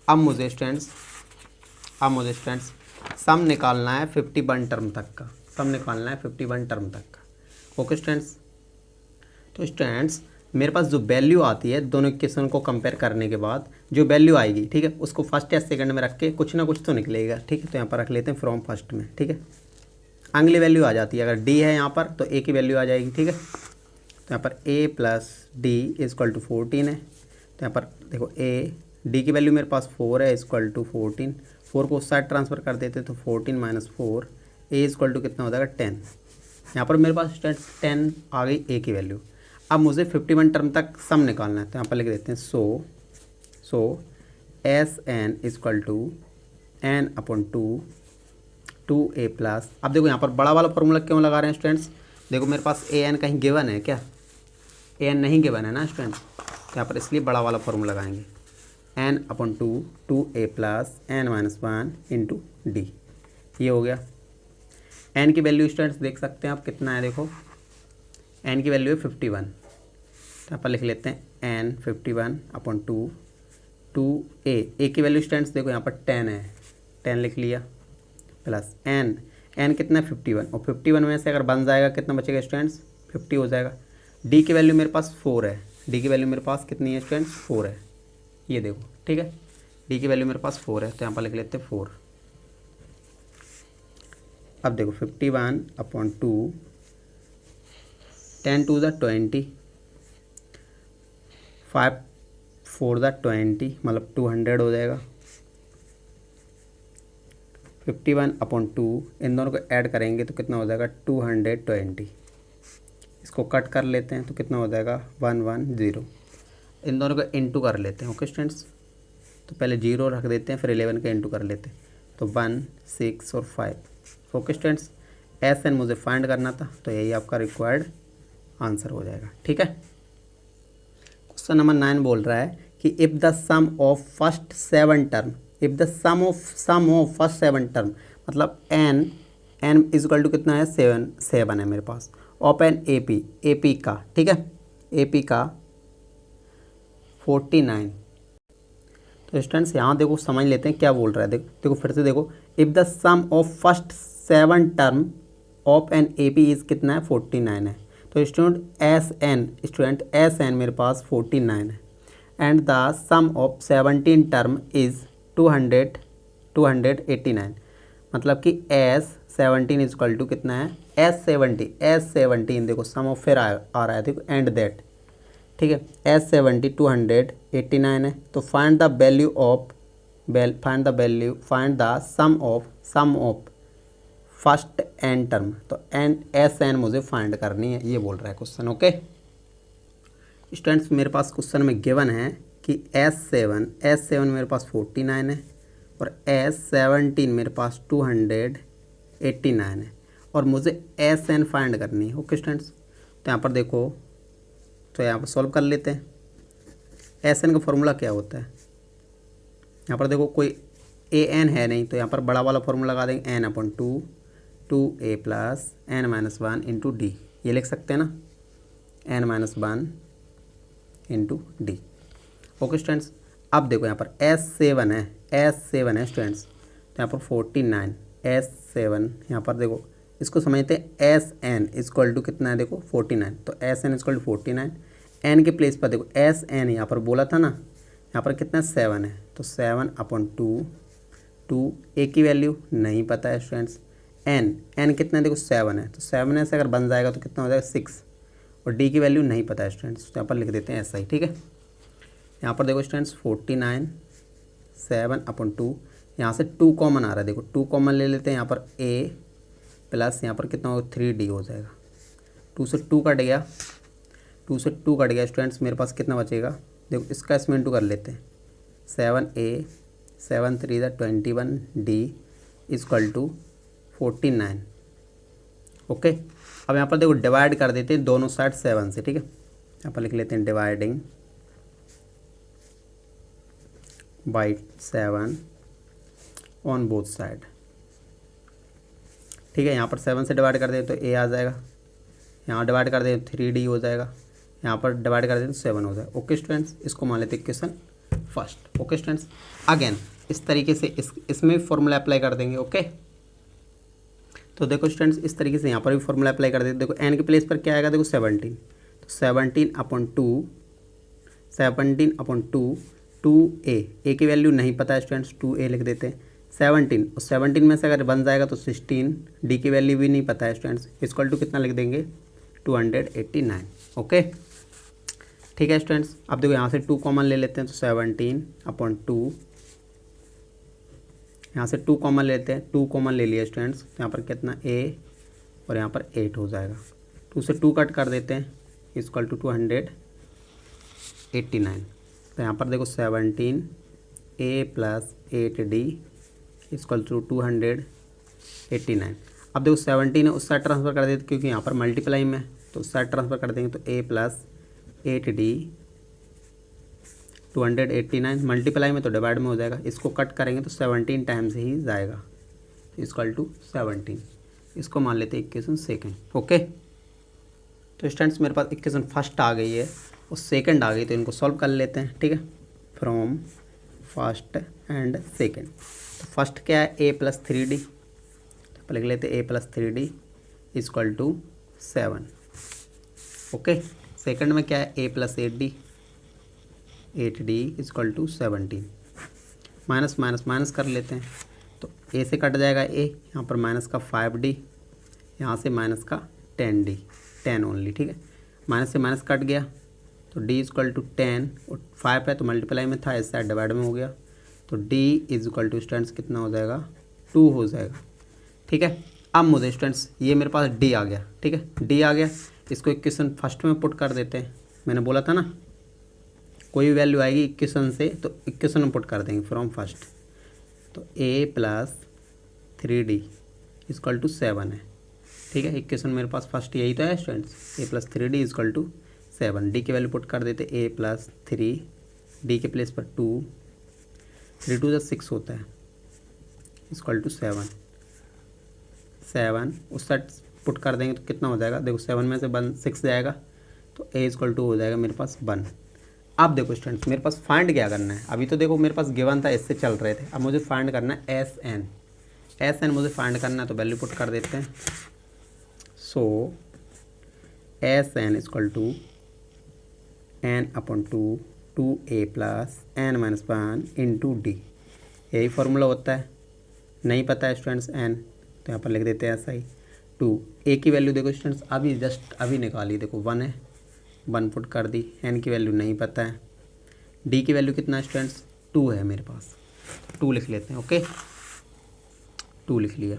अब मुझे स्टूडेंट्स सम निकालना है 51 टर्म तक का। सम निकालना है 51 टर्म तक का। ओके स्टूडेंट्स, तो स्टूडेंट्स मेरे पास जो वैल्यू आती है दोनों इक्वेशन को कंपेयर करने के बाद जो वैल्यू आएगी, ठीक है, उसको फर्स्ट या सेकंड में रख के कुछ ना कुछ तो निकलेगा। ठीक है, तो यहाँ पर रख लेते हैं फ्रॉम फर्स्ट में। ठीक है, अगली वैल्यू आ जाती है, अगर डी है यहाँ पर तो ए की वैल्यू आ जाएगी। ठीक है, तो यहाँ पर ए प्लस डी इक्वल टू 14 है। तो यहाँ पर देखो डी की वैल्यू मेरे पास 4 है इक्वल टू 14। 4 को उस साइड ट्रांसफ़र कर देते तो 14 माइनस 4 ए इक्वल टू कितना हो जाएगा 10। यहाँ पर मेरे पास 10 आ गई ए की वैल्यू। अब मुझे 51 टर्म तक सम निकालना है, तो यहाँ पर लिख देते हैं so S N equal to N upon 2a plus. अब देखो यहाँ पर बड़ा वाला फॉर्मूला क्यों लगा रहे हैं स्टूडेंट्स, देखो मेरे पास ए एन कहीं गिवन है क्या, ए एन नहीं गिवन है ना स्टूडेंट्स, तो यहाँ पर इसलिए बड़ा वाला फॉर्मूला लगाएंगे n upon 2a plus n minus 1 into D. ये हो गया। n की वैल्यू स्टूडेंट्स देख सकते हैं आप कितना है, देखो n की वैल्यू है 51। तो यहाँ पर लिख लेते हैं n 51 अपॉन 2a की वैल्यू स्टूडेंट्स देखो यहाँ पर 10 है, 10 लिख लिया प्लस n कितना है 51 और 51 में से अगर बन जाएगा कितना बचेगा स्टूडेंट्स 50 हो जाएगा। d की वैल्यू मेरे पास 4 है, d की वैल्यू मेरे पास कितनी है स्टूडेंट्स 4 है, ये देखो। ठीक है, d की वैल्यू मेरे पास 4 है, तो यहाँ पर लिख लेते हैं 4। अब देखो 51 अपॉन 2 10 टू ज़ा 20 5 4 ज़ा 20 मतलब 200 हो जाएगा। 51 अपॉन 2 इन दोनों को ऐड करेंगे तो कितना हो जाएगा 220। इसको कट कर लेते हैं तो कितना हो जाएगा 110। इन दोनों का इंटू कर लेते हैं। ओके स्टूडेंट्स, तो पहले 0 रख देते हैं फिर 11 का इंटू कर लेते हैं, तो 1 6 और 5। ओके स्टूडेंट्स, एस एन मुझे फाइंड करना था, तो यही आपका रिक्वायर्ड आंसर हो जाएगा। ठीक है, क्वेश्चन नंबर 9 बोल रहा है कि if the sum of first 7 term, if the sum of first 7 term मतलब n इज इक्वल टू कितना है 7 है मेरे पास, ऑफ एन ए पी का, ठीक है, ए पी का 49। तो स्टूडेंट्स यहाँ देखो समझ लेते हैं क्या बोल रहा है। देखो फिर से देखो, if the sum of first 7 term of N A P is कितना है 49 है। तो स्टूडेंट एस एन मेरे पास 49 है and the sum of 17 term is 289। मतलब कि एस 17 इज इक्वल टू कितना है, एस 17 देखो सम ऑफ फिर आ रहा है, देखो एंड दैट, ठीक है। एस 70 289 है। तो find the value find the sum of first N term. तो एन एस एन मुझे फाइंड करनी है, ये बोल रहा है क्वेश्चन। ओके स्टूडेंट्स, मेरे पास क्वेश्चन में गिवन है कि S7 मेरे पास 49 है और S17 मेरे पास 289 है और मुझे SN फाइंड करनी है। ओके स्टूडेंट्स, तो यहाँ पर देखो, तो यहाँ पर सॉल्व कर लेते हैं। SN का फॉर्मूला क्या होता है, यहाँ पर देखो कोई AN है नहीं, तो यहाँ पर बड़ा वाला फॉर्मूला लगा देंगे N/2 2A + N-1 into D, ये लिख सकते हैं ना, N-1 into D। Okay students, अब देखो यहाँ पर S7 है स्टूडेंट्स, तो यहाँ पर 49 S7, यहाँ पर देखो इसको समझते हैं SN इक्वल टू कितना है, देखो 49, तो SN इक्वल टू 49, N के प्लेस पर देखो SN यहाँ पर बोला था ना, यहाँ पर कितना 7 है, तो 7/2 A की वैल्यू नहीं पता है स्टूडेंट्स, N कितना है देखो 7 है, तो 7 से अगर बन जाएगा तो कितना हो जाएगा 6, और D की वैल्यू नहीं पता है स्टूडेंट्स, तो यहाँ पर लिख देते हैं ऐसा ही, ठीक है। यहाँ पर देखो स्टूडेंट्स 49 7/2, यहाँ से 2 कॉमन आ रहा है, देखो 2 कॉमन ले लेते हैं, यहाँ पर A प्लस यहाँ पर कितना होगा 3D हो जाएगा, 2 से 2 कट गया स्टूडेंट्स, मेरे पास कितना बचेगा, देखो इसका इसमें इंटू कर लेते हैं, 7A 7 3 21 D equal to 49। Okay, अब यहाँ पर देखो डिवाइड कर देते हैं दोनों साइड 7 से, ठीक है। यहाँ पर लिख लेते हैं dividing by 7 on both side, ठीक है। यहाँ पर 7 से डिवाइड कर दें तो A आ जाएगा, यहाँ डिवाइड कर दें तो 3D हो जाएगा, यहाँ पर डिवाइड कर दें तो 7 हो जाएगा। ओके स्टूडेंट्स, इसको मान लेते हैं question first. Okay students, again इस तरीके से इसमें भी फॉर्मूला अप्लाई कर देंगे। ओके, तो देखो स्टूडेंट्स इस तरीके से यहाँ पर भी फॉर्मूला अप्लाई कर देते, देखो N के प्लेस पर क्या आएगा, देखो 17, तो 17/2 2A की वैल्यू नहीं पता है स्टूडेंट्स, 2A लिख देते हैं, 17 और 17 में से अगर बन जाएगा तो 16, D की वैल्यू भी नहीं पता है स्टूडेंट्स, इक्वल टू कितना लिख देंगे 289। ओके, ठीक है स्टूडेंट्स। अब देखो यहाँ से 2 कॉमन ले लेते हैं, तो 17/2, यहाँ से 2 कॉमन लेते हैं, 2 कॉमन ले लिया स्टूडेंट्स, तो यहाँ पर कितना A और यहाँ पर 8 हो जाएगा, 2 से 2 कट कर देते हैं, इक्वल टू 289। तो यहाँ पर देखो 17A + 8D इक्वल टू 289। अब देखो 17 है उस साइड ट्रांसफ़र कर देते क्योंकि यहाँ पर मल्टीप्लाई में, तो उस साइड ट्रांसफ़र कर देंगे, तो A + 8D 289, मल्टीप्लाई में तो डिवाइड में हो जाएगा, इसको कट करेंगे तो 17 टाइम्स ही जाएगा, इक्वल टू 17। इसको मान लेते हैं इक्वेशन सेकंड। ओके, तो स्टूडेंट्स मेरे पास इक्वेशन फर्स्ट आ गई है और सेकंड आ गई, तो इनको सॉल्व कर लेते हैं, ठीक है, फ्रॉम फर्स्ट एंड सेकंड। तो फर्स्ट क्या है, A + 3D, तो लिख लेते हैं A + 3D equal to 7। Okay, second में क्या है, A + 8D equal to 17, minus minus minus कर लेते हैं, तो A से कट जाएगा A, यहाँ पर माइनस का 5D, यहाँ से माइनस का 10D, 10 ओनली, ठीक है, माइनस से माइनस कट गया, तो D इक्वल टू 10 और 5 है तो मल्टीप्लाई में था, इस साइड डिवाइड में हो गया, तो D इक्वल टू स्टूडेंट्स कितना हो जाएगा 2 हो जाएगा, ठीक है। अब मुझे स्टूडेंट्स ये मेरे पास D आ गया, ठीक है, D आ गया, इसको इक्वेशन फर्स्ट में पुट कर देते हैं, मैंने बोला था ना कोई भी वैल्यू आएगी इक्वेशन से तो इक्वेशन में पुट कर देंगे फ्रॉम फर्स्ट, तो A + 3D इक्वल टू 7 है, ठीक है। इक्वेशन मेरे पास फर्स्ट यही तो है students, A + 3D equal to 7, D की वैल्यू पुट कर देते A + 3, D के प्लेस पर 2, 3 2 6 होता है, इक्वल टू 7 उस साइड पुट कर देंगे तो कितना हो जाएगा, देखो 7 में से 6 जाएगा, तो A इक्वल टू हो जाएगा मेरे पास 1। अब देखो स्टूडेंट्स मेरे पास फाइंड क्या करना है, अभी तो देखो मेरे पास गिवन था, इससे चल रहे थे, अब मुझे फाइंड करना है एस एन मुझे फाइंड करना है, तो वैल्यू पुट कर देते हैं। So S N equal to N upon two A plus N minus 1 into D, यही फार्मूला होता है। नहीं पता है स्टूडेंट्स एन, तो यहाँ पर लिख देते हैं ऐसा ही। 2 ए की वैल्यू देखो स्टूडेंट्स अभी जस्ट अभी निकाली, देखो 1 है, 1 पुट कर दी। एन की वैल्यू नहीं पता है। डी की वैल्यू कितना है स्टूडेंट्स 2 है मेरे पास, 2 लिख लेते हैं। ओके 2 लिख लिया।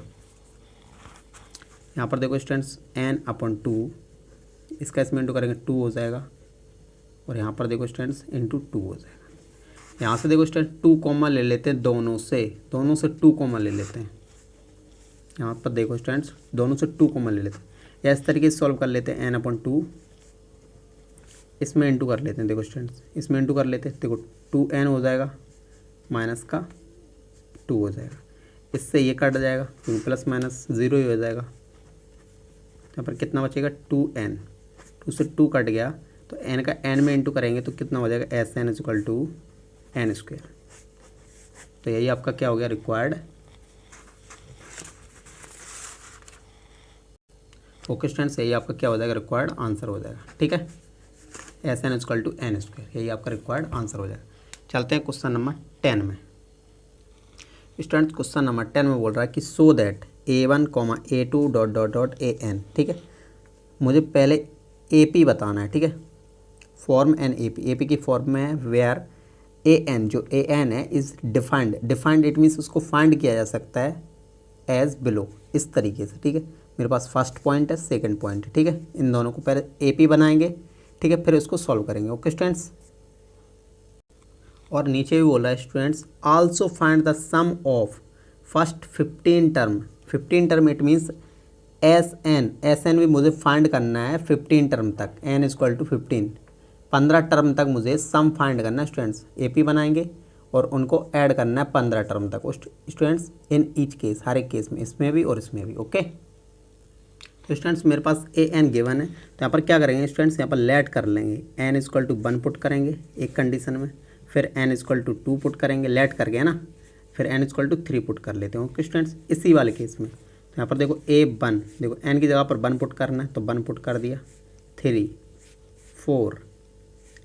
यहाँ पर देखो स्टूडेंट्स एन अपॉन 2, इसका इसमें इंटू करेंगे 2 हो जाएगा, और यहाँ पर देखो स्टूडेंट्स इंटू 2 हो जाएगा। यहाँ से देखो स्टूडेंट 2 कॉमन ले लेते हैं, दोनों से 2 कॉमन ले लेते हैं। यहाँ पर देखो स्टूडेंट्स दोनों से 2 कॉमन ले लेते हैं, या इस तरीके से सॉल्व कर लेते हैं। एन अपॉन 2 इसमें इंटू कर लेते हैं, देखो स्टूडेंट्स इसमें इंटू कर लेते हैं, देखो 2n हो जाएगा माइनस का 2 हो जाएगा, इससे ये कट जाएगा क्योंकि प्लस माइनस 0 ही हो जाएगा। यहाँ पर कितना बचेगा 2n, 2 से 2 कट गया, तो n का n में इंटू करेंगे तो कितना हो जाएगा S N equal to N square. तो यही आपका क्या हो गया रिक्वायर्ड। ओके स्टूडेंट्स यही आपका क्या हो जाएगा रिक्वायर्ड आंसर हो जाएगा। ठीक है, S N equal to N square, यही आपका रिक्वायर्ड आंसर हो जाएगा। चलते हैं क्वेश्चन नंबर 10 में। स्टूडेंट्स क्वेश्चन नंबर 10 में बोल रहा है कि so that A1, A2 dot dot dot AN। ठीक है, मुझे पहले AP बताना है। ठीक है, फॉर्म एन AP की फॉर्म में है वेयर AN जो AN है इज़ डिफाइंड इट मीन्स उसको फाइंड किया जा सकता है एज बिलो, इस तरीके से। ठीक है, मेरे पास फर्स्ट पॉइंट है, सेकंड पॉइंट है। ठीक है, इन दोनों को पहले AP बनाएंगे, ठीक है, फिर उसको सॉल्व करेंगे। ओके स्टूडेंट्स, और नीचे भी बोला है students also find the sum of first 15 term it means S N भी मुझे फाइंड करना है 15 टर्म तक, n इक्वल टू 15 टर्म तक मुझे सम फाइंड करना है। स्टूडेंट्स AP बनाएंगे और उनको ऐड करना है 15 टर्म तक स्टूडेंट्स इन ईच केस, हर एक केस में, इसमें भी और इसमें भी। ओके, तो स्टूडेंट्स मेरे पास AN गिवन है, तो यहाँ पर क्या करेंगे स्टूडेंट्स, यहाँ पर लेट कर लेंगे। n इक्वल टू 1 पुट करेंगे एक कंडीशन में, फिर n इक्वल टू 2 पुट करेंगे, लेट कर गया ना, फिर n इक्वल टू 3 पुट कर लेते हैं। ओके स्टूडेंट्स, इसी वाले केस में तो यहाँ पर देखो A1, देखो n की जगह पर 1 पुट करना है तो 1 पुट कर दिया, 3 4,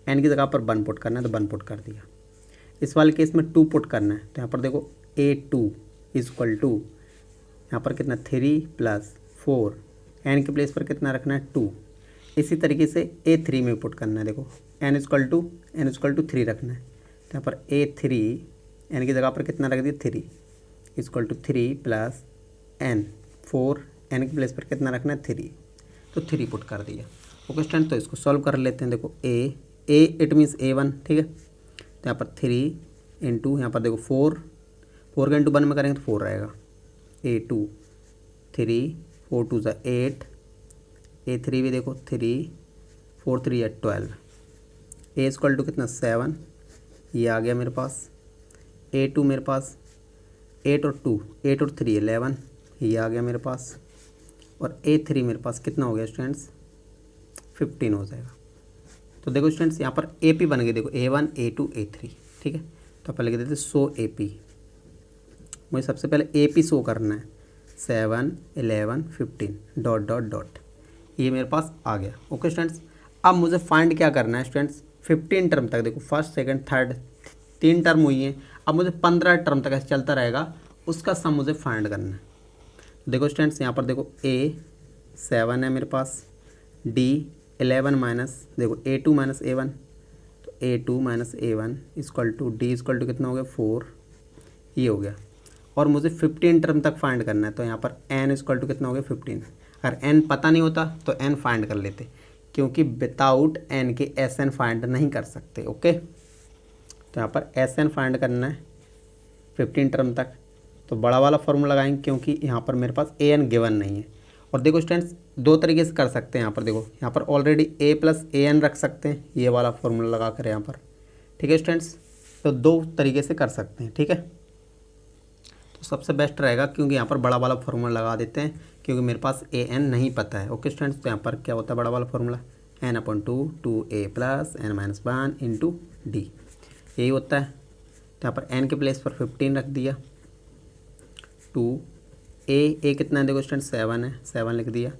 n की जगह पर 1 पुट करना है तो 1 पुट कर दिया। इस वाले केस में 2 पुट करना है, तो यहाँ पर देखो A2 इक्वल टू यहाँ पर कितना 3 प्लस 4, n के प्लेस पर कितना रखना है 2। इसी तरीके से A3 में पुट करना है, देखो n इक्वल टू 3 रखना है, तो यहाँ पर A3 n की जगह पर कितना रख दिया 3 equal to 3 plus n 4, n के प्लेस पर कितना रखना है 3, तो 3 पुट कर दिया। ओके स्टूडेंट, तो इसको सॉल्व कर लेते हैं। देखो A इट मीन्स A1। ठीक है, तो यहाँ पर 3 इंटू यहाँ पर देखो 4 का इंटू 1 में करेंगे तो 4 रहेगा, A2 3 4 2 ज़ा 8, A3 भी देखो 3 4 3 या 12, A इक्वल टू कितना 7, ये आ गया मेरे पास। A2 मेरे पास 8 और 3 11, ये आ गया मेरे पास। और A3 मेरे पास कितना हो गया स्टूडेंट्स 15 हो जाएगा। तो देखो स्टूडेंट्स यहाँ पर AP बन गई, देखो A1 A2 A3। ठीक है, तो अपन लिख देते सो AP, मुझे सबसे पहले AP शो करना है 7 11 15 डॉट डॉट डॉट, ये मेरे पास आ गया। ओके स्टूडेंट्स, अब मुझे फाइंड क्या करना है स्टूडेंट्स 15 टर्म तक, देखो फर्स्ट सेकंड थर्ड 3 टर्म हुई हैं, अब मुझे 15 टर्म तक ऐसे चलता रहेगा, उसका सम मुझे फाइंड करना है। देखो स्टूडेंट्स यहाँ पर देखो A7 है मेरे पास, D 11 माइनस देखो A2 माइनस A1, तो A2 minus A1 equal to D equal to कितना हो गया 4, ये हो गया। और मुझे 15 टर्म तक फाइंड करना है, तो यहाँ पर n इक्वल टू कितना हो गया 15। अगर n पता नहीं होता तो n फाइंड कर लेते, क्योंकि विदाउट n के Sn फाइंड नहीं कर सकते। ओके, तो यहाँ पर Sn फाइंड करना है 15 टर्म तक, तो बड़ा वाला फॉर्मूला लगाएंगे क्योंकि यहाँ पर मेरे पास an गिवन नहीं है। और देखो स्टूडेंट्स 2 तरीके से कर सकते हैं, यहाँ पर देखो यहाँ पर ऑलरेडी a प्लस an रख सकते हैं, ये वाला फॉर्मूला लगा कर यहाँ पर। ठीक है स्टूडेंट्स, तो 2 तरीके से कर सकते हैं। ठीक है, तो सबसे बेस्ट रहेगा क्योंकि यहाँ पर बड़ा वाला फार्मूला लगा देते हैं, क्योंकि मेरे पास an नहीं पता है। ओके स्टूडेंट्स, तो यहाँ पर क्या होता है बड़ा वाला formula, N upon two A plus N minus one into D, यही होता है। तो यहाँ पर एन के प्लेस पर 15 रख दिया, टू ए कितना है देखो स्टूडेंट 7 है, 7 लिख दिया।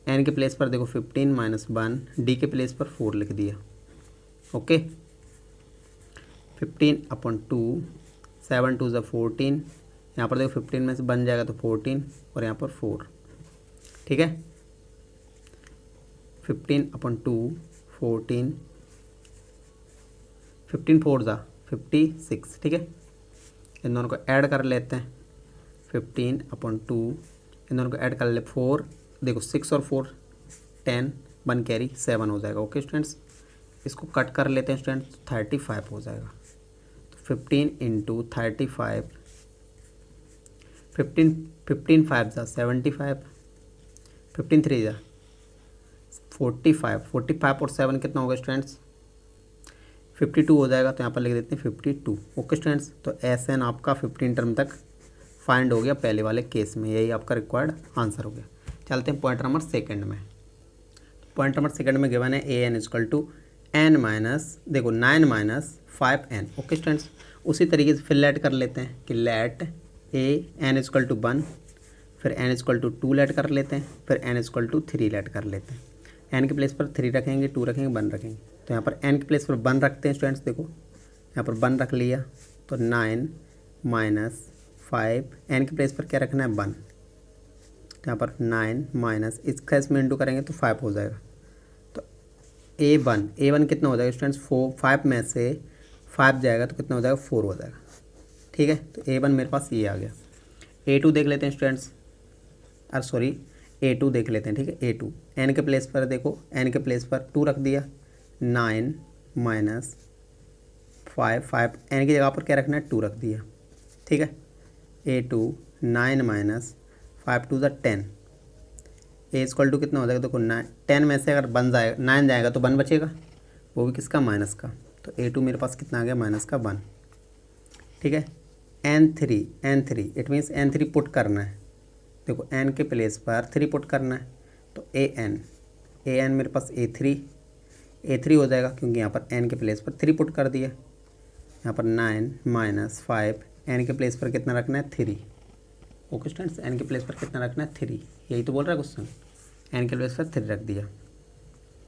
एन के प्लेस पर देखो 15 माइनस 1, डी के प्लेस पर 4 लिख दिया। ओके, 15 अपॉन 2, 7 2 ज़ा 14, यहाँ पर देखो 15 में से बन जाएगा तो 14 और यहाँ पर 4, ठीक है। 15 अपॉन 2 14, 15 4 ज़ा 56, ठीक है। इन दोनों को ऐड कर लेते हैं, 15 अपॉन 2, इन दोनों को ऐड कर ले 4, देखो 6 और 4 10, 1 कैरी 7 हो जाएगा। ओके स्टूडेंट्स, इसको कट कर लेते हैं स्टूडेंट्स, 35 हो जाएगा। तो 15 इंटू 35, 15 5 ज़ा 75, 15 3 ज़ा 45, 45 और 7 कितना होगा स्टूडेंट्स 52 हो जाएगा। तो यहाँ पर लिख देते हैं 52। ओके स्टूडेंट्स, तो एस एन आपका 15 टर्म तक फाइंड हो गया पहले वाले केस में, यही आपका रिक्वायर्ड आंसर हो गया। चलते हैं पॉइंट नंबर सेकंड में। पॉइंट नंबर सेकंड में गिवन है A N equal to N minus, देखो 9 माइनस 5n। ओके स्टूडेंट्स, उसी तरीके से फिर लेट कर लेते हैं कि let A N equal to 1, फिर एन इजकल टू 2 लेट कर लेते हैं, फिर एन इजकल टू 3 लेट कर लेते हैं। एन के प्लेस पर 3 रखेंगे, 2 रखेंगे, 1 रखेंगे। तो यहाँ पर एन के प्लेस पर 1 रखते हैं स्टूडेंट्स, देखो यहाँ पर 1 रख लिया, तो 9 माइनस 5, एन के प्लेस पर क्या रखना है 1, तो यहाँ पर 9 माइनस इसका इसमें इंटू करेंगे तो 5 हो जाएगा। तो ए वन कितना हो जाएगा स्टूडेंट्स 4, 5 में से 5 जाएगा तो कितना हो जाएगा 4 हो जाएगा, ठीक है। तो A1 मेरे पास ये आ गया। A2 देख लेते हैं स्टूडेंट्स, A2 देख लेते हैं, ठीक है। A2 एन के प्लेस पर देखो, एन के प्लेस पर 2 रख दिया, 9 माइनस 5 एन की जगह पर क्या रखना है 2 रख दिया, ठीक है। A2 9 माइनस 5 2 ज़ा 10, ए इक्वल टू कितना हो जाएगा देखो 9, 10 में से अगर 1 जाएगा 9 जाएगा तो 1 बचेगा, वो भी किसका माइनस का। तो A2 मेरे पास कितना आ गया माइनस का 1, ठीक है। N3 it means N3 put करना है, देखो N के प्लेस पर 3 पुट करना है। तो AN मेरे पास A3 हो जाएगा, क्योंकि यहाँ पर N के प्लेस पर 3 पुट कर दिया। यहाँ पर 9 माइनस 5, N के प्लेस पर कितना रखना है 3। ओके स्टूडेंट्स, N के प्लेस पर कितना रखना है 3, यही तो बोल रहा है क्वेश्चन। N के प्लेस पर 3 रख दिया,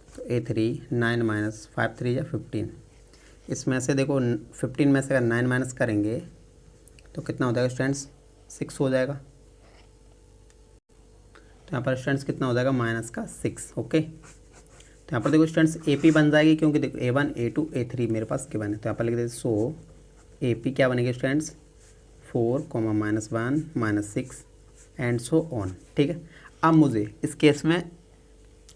तो A3 9 माइनस 5 3 या 15, इसमें से देखो 15 में से अगर 9 माइनस करेंगे तो कितना हो जाएगा स्टूडेंट्स 6 हो जाएगा। तो यहाँ पर स्टूडेंट्स कितना हो जाएगा माइनस का 6। ओके, तो यहाँ पर देखो स्टूडेंट्स AP बन जाएगी, क्योंकि देखो A1 A2 A3 मेरे पास गिवन है। तो यहाँ पर लिख देते सो AP क्या बनेगी स्टूडेंट्स 4 -1 -6 एंड सो ऑन, ठीक है। अब मुझे इस केस में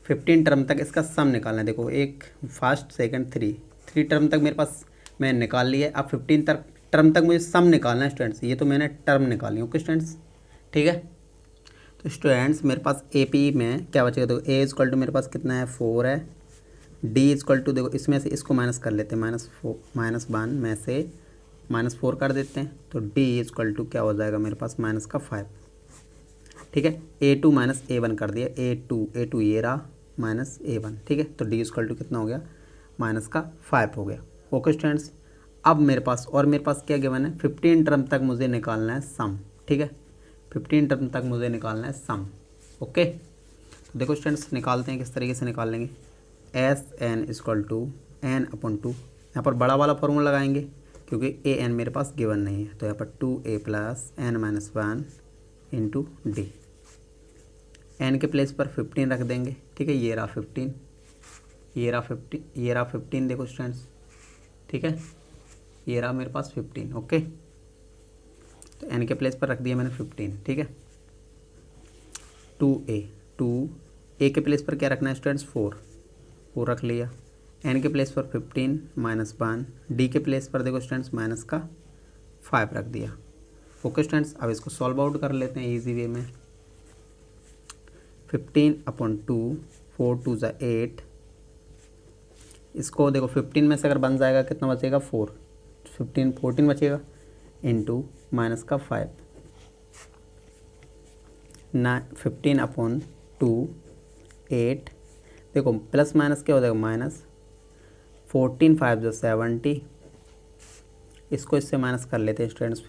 15 टर्म तक इसका सम निकालना है। देखो एक फर्स्ट सेकंड 3 टर्म तक मेरे पास मैंने निकाल लिया है। अब 15 तक टर्म तक मुझे सम निकालना है स्टूडेंट्स, ये तो मैंने टर्म निकाली। ओके स्टूडेंट्स, ठीक है। तो स्टूडेंट्स मेरे पास AP में क्या बचेगा, देखो A इक्वल टू मेरे पास कितना है 4 है, D इक्वल टू देखो इसमें से इसको माइनस कर लेते हैं, -1 में से -4 कर देते हैं। तो D इक्वल टू क्या हो जाएगा मेरे पास माइनस का 5, ठीक है। A2 माइनस A1 कर दिया, A2 ये रहा माइनस A1, ठीक है। तो D इक्वल टू कितना हो गया माइनस का 5 हो गया। ओके स्टूडेंट्स, अब मेरे पास क्या गिवन है 15 टर्म तक मुझे निकालना है सम, ठीक है। 15 टर्म तक मुझे निकालना है सम। ओके, तो देखो स्टूडेंट्स निकालते हैं, किस तरीके से निकाल लेंगे। SN equal to N upon 2, यहाँ पर बड़ा वाला फॉर्मूला लगाएंगे क्योंकि AN मेरे पास गिवन नहीं है। तो यहाँ पर 2A plus N minus 1 into D, N के प्लेस पर 15 रख देंगे, ठीक है। ये रहा 15, ये रहा 15 देखो स्टूडेंट्स, ठीक है। ये रहा मेरे पास 15। ओके, तो N के प्लेस पर रख दिया मैंने 15, ठीक है। 2A के प्लेस पर क्या रखना है स्टूडेंट्स 4 रख लिया। N के प्लेस पर 15 -1, D के प्लेस पर देखो स्टूडेंट्स माइनस का 5 रख दिया। ओके स्टूडेंट्स, अब इसको सॉल्व आउट कर लेते हैं इजी वे में। 15 अपॉन 2, 4 2 ज़ा 8, इसको देखो 15 में से अगर बन जाएगा कितना बचेगा 4, 14 बचेगा इंटू माइनस का 5, 15 अपॉन 2 8 देखो प्लस माइनस क्या हो जाएगा, माइनस 14 5 जो 70, इसको इससे माइनस कर लेते हैं स्टूडेंट्स,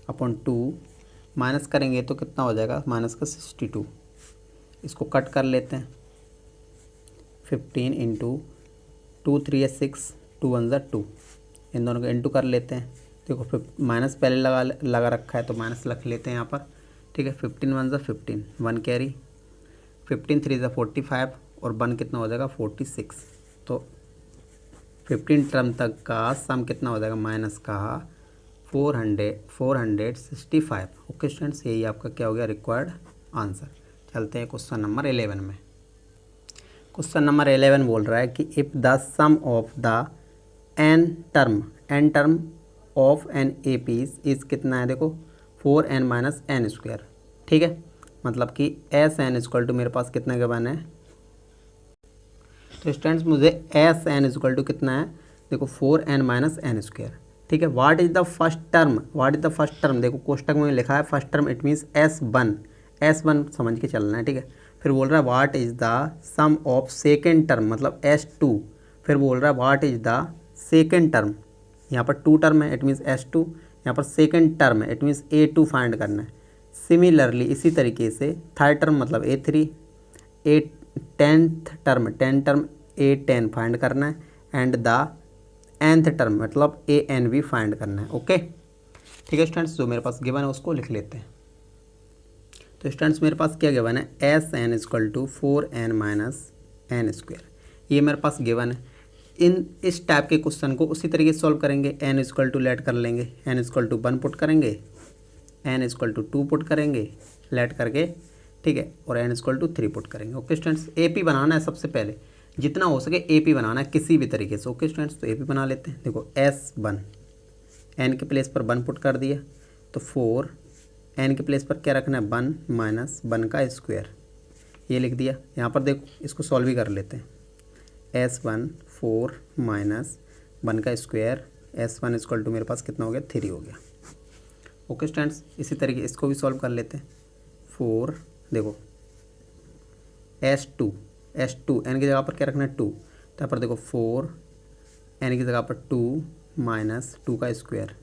15/2 माइनस करेंगे तो कितना हो जाएगा, माइनस का 62। इसको कट कर लेते हैं, 15 इंटू 2 3 या 6, 2 1 2, इन दोनों को इंटू कर लेते हैं। देखो माइनस पहले लगा रखा है तो माइनस रख लेते हैं यहाँ पर, ठीक है। 15 1 15, 1 कैरी, 15 3 45 और 1 कितना हो जाएगा, 46। तो 15 टर्म तक का सम कितना हो जाएगा, माइनस का 465। ओके स्टूडेंट्स, यही आपका क्या हो गया, रिक्वायर्ड आंसर। चलते हैं क्वेश्चन नंबर 11 में। क्वेश्चन नंबर 11 बोल रहा है कि if the sum of the N term of N A Ps is कितना है, देखो 4n माइनस एन स्क्वायर, ठीक है। मतलब कि एस एन इक्वल टू मेरे पास कितना के बना है, तो स्टूडेंट्स मुझे एस एन इक्वल टू कितना है, देखो 4n माइनस एन स्क्वायर, ठीक है। What is the first term, देखो कोष्टक में लिखा है first term, it means S1 समझ के चलना है, ठीक है। फिर बोल रहा है what is the sum of second term, मतलब S2। फिर बोल रहा है what is the second term, यहाँ पर 2 टर्म है, इट मीन्स S2, यहाँ पर सेकेंड टर्म है, इट मीन्स A2 फाइंड करना है। सिमिलरली इसी तरीके से थर्ड टर्म मतलब A3, tenth term A10 find करना है, एंड द nth टर्म मतलब AN भी फाइंड करना है। ओके, ठीक है स्टूडेंट्स, जो मेरे पास गिवन है उसको लिख लेते हैं। तो स्टूडेंट्स मेरे पास क्या गिवन है, SN equal to 4n minus N square, ये मेरे पास गिवन है। इस टाइप के क्वेश्चन को उसी तरीके से सॉल्व करेंगे। n इक्वल टू लेट कर लेंगे, n इक्वल टू 1 पुट करेंगे, n इक्वल टू 2 पुट करेंगे लेट करके, ठीक है, और n इक्वल टू 3 पुट करेंगे। ओके स्टूडेंट्स, AP बनाना है सबसे पहले, जितना हो सके AP बनाना है किसी भी तरीके से। ओके स्टूडेंट्स, तो AP बना लेते हैं। देखो S1, n के प्लेस पर 1 पुट कर दिया तो 4, n के प्लेस पर क्या रखना है, 1 माइनस 1 का स्क्वायर, ये लिख दिया। यहाँ पर देखो इसको सॉल्व भी कर लेते हैं। S1 4 माइनस 1 का स्क्वायर, S1 इक्वल टू मेरे पास कितना हो गया, 3 हो गया। ओके स्टूडेंट्स, इसी तरीके इसको भी सॉल्व कर लेते हैं। 4 देखो S2 n की जगह पर क्या रखना है, 2, तो यहाँ पर देखो 4 n की जगह पर 2 माइनस 2 का स्क्वायर,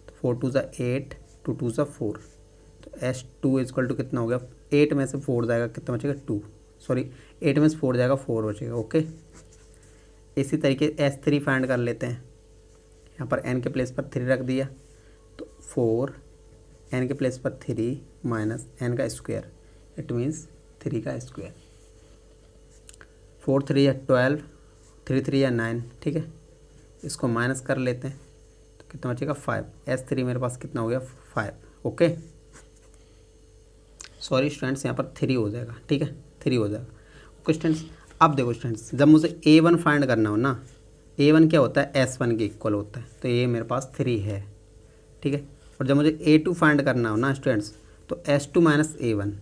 तो 4 2 8, 2 2 4, तो S2 इक्वल टू कितना हो गया, 8 में से 4 जाएगा, कितना बचेगा 2, सॉरी 8 में से 4 जाएगा 4 बचेगा। ओके, इसी तरीके S3 फाइंड कर लेते हैं। यहाँ पर n के प्लेस पर 3 रख दिया तो 4 n के प्लेस पर 3 माइनस n का स्क्वायर, इट मीन्स 3 का स्क्वायर। 4 3 या 12, 3 3 या 9, ठीक है। इसको माइनस कर लेते हैं तो कितना बचेगा 5। S3 मेरे पास कितना हो गया, 5। ओके, सॉरी स्टूडेंट्स, यहाँ पर 3 हो जाएगा, ठीक है, 3 हो जाएगा। ओके स्टूडेंट्स, अब देखो स्टूडेंट्स, जब मुझे A1 फाइंड करना हो ना, A1 क्या होता है, S1 के इक्वल होता है, तो ये मेरे पास 3 है, ठीक है। और जब मुझे A2 फाइंड करना हो ना स्टूडेंट्स, तो S2 माइनस A1,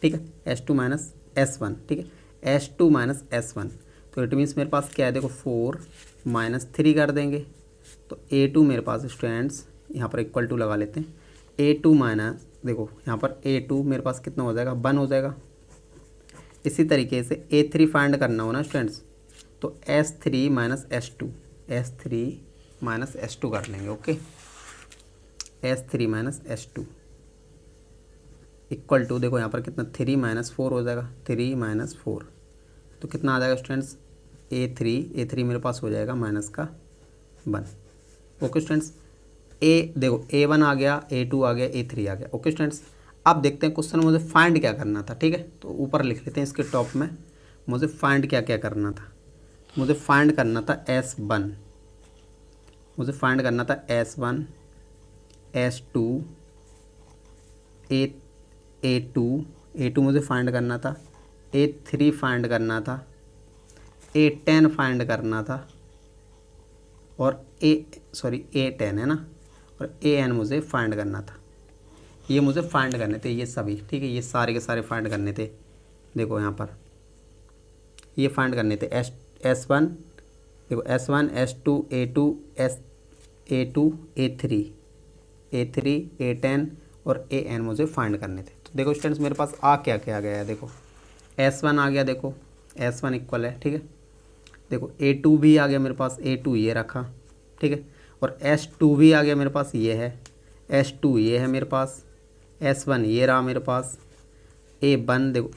ठीक है, S2 माइनस S1, ठीक है, S2 माइनस S1, तो इट मीन्स मेरे पास क्या है, देखो 4 माइनस 3 कर देंगे तो A2 मेरे पास स्टूडेंट्स यहाँ पर इक्वल टू लगा लेते हैं। A2 माइनस, देखो यहाँ पर A2 मेरे पास कितना हो जाएगा, 1 हो जाएगा। इसी तरीके से A3 फाइंड करना हो ना स्टूडेंट्स, तो S3 माइनस S2 कर लेंगे। Okay, S3 minus S2 equal to, देखो यहाँ पर कितना 3 माइनस 4 हो जाएगा, 3 माइनस 4, तो कितना आ जाएगा स्टूडेंट्स, A3 मेरे पास हो जाएगा माइनस का 1। ओके स्टूडेंट्स, देखो A1 आ गया, A2 आ गया, A3 आ गया। ओके स्टूडेंट्स, अब देखते हैं क्वेश्चन मुझे फाइंड क्या करना था, ठीक है। तो ऊपर लिख लेते हैं इसके टॉप में, मुझे फाइंड क्या क्या करना था। मुझे फाइंड करना था S1, मुझे फाइंड करना था S1, S2, A2 मुझे फाइंड करना था, A3 फाइंड करना था, A10 फाइंड करना था, और A10 है ना, और AN मुझे फाइंड करना था। ये मुझे फाइंड करने थे, ये सभी, ठीक है, ये सारे के सारे फाइंड करने थे। देखो यहाँ पर ये फाइंड करने थे, S1, देखो S1, S2, A2, A3, A10 और AN मुझे फाइंड करने थे। तो देखो स्टूडेंट्स मेरे पास क्या क्या आ गया है, देखो S1 आ गया, देखो S1 इक्वल है, ठीक है। देखो A2 भी आ गया मेरे पास, A2 ये रखा, ठीक है। और S2 भी आ गया मेरे पास, ये है S2 ये है मेरे पास, S1 ये रहा मेरे पास, A1 देखो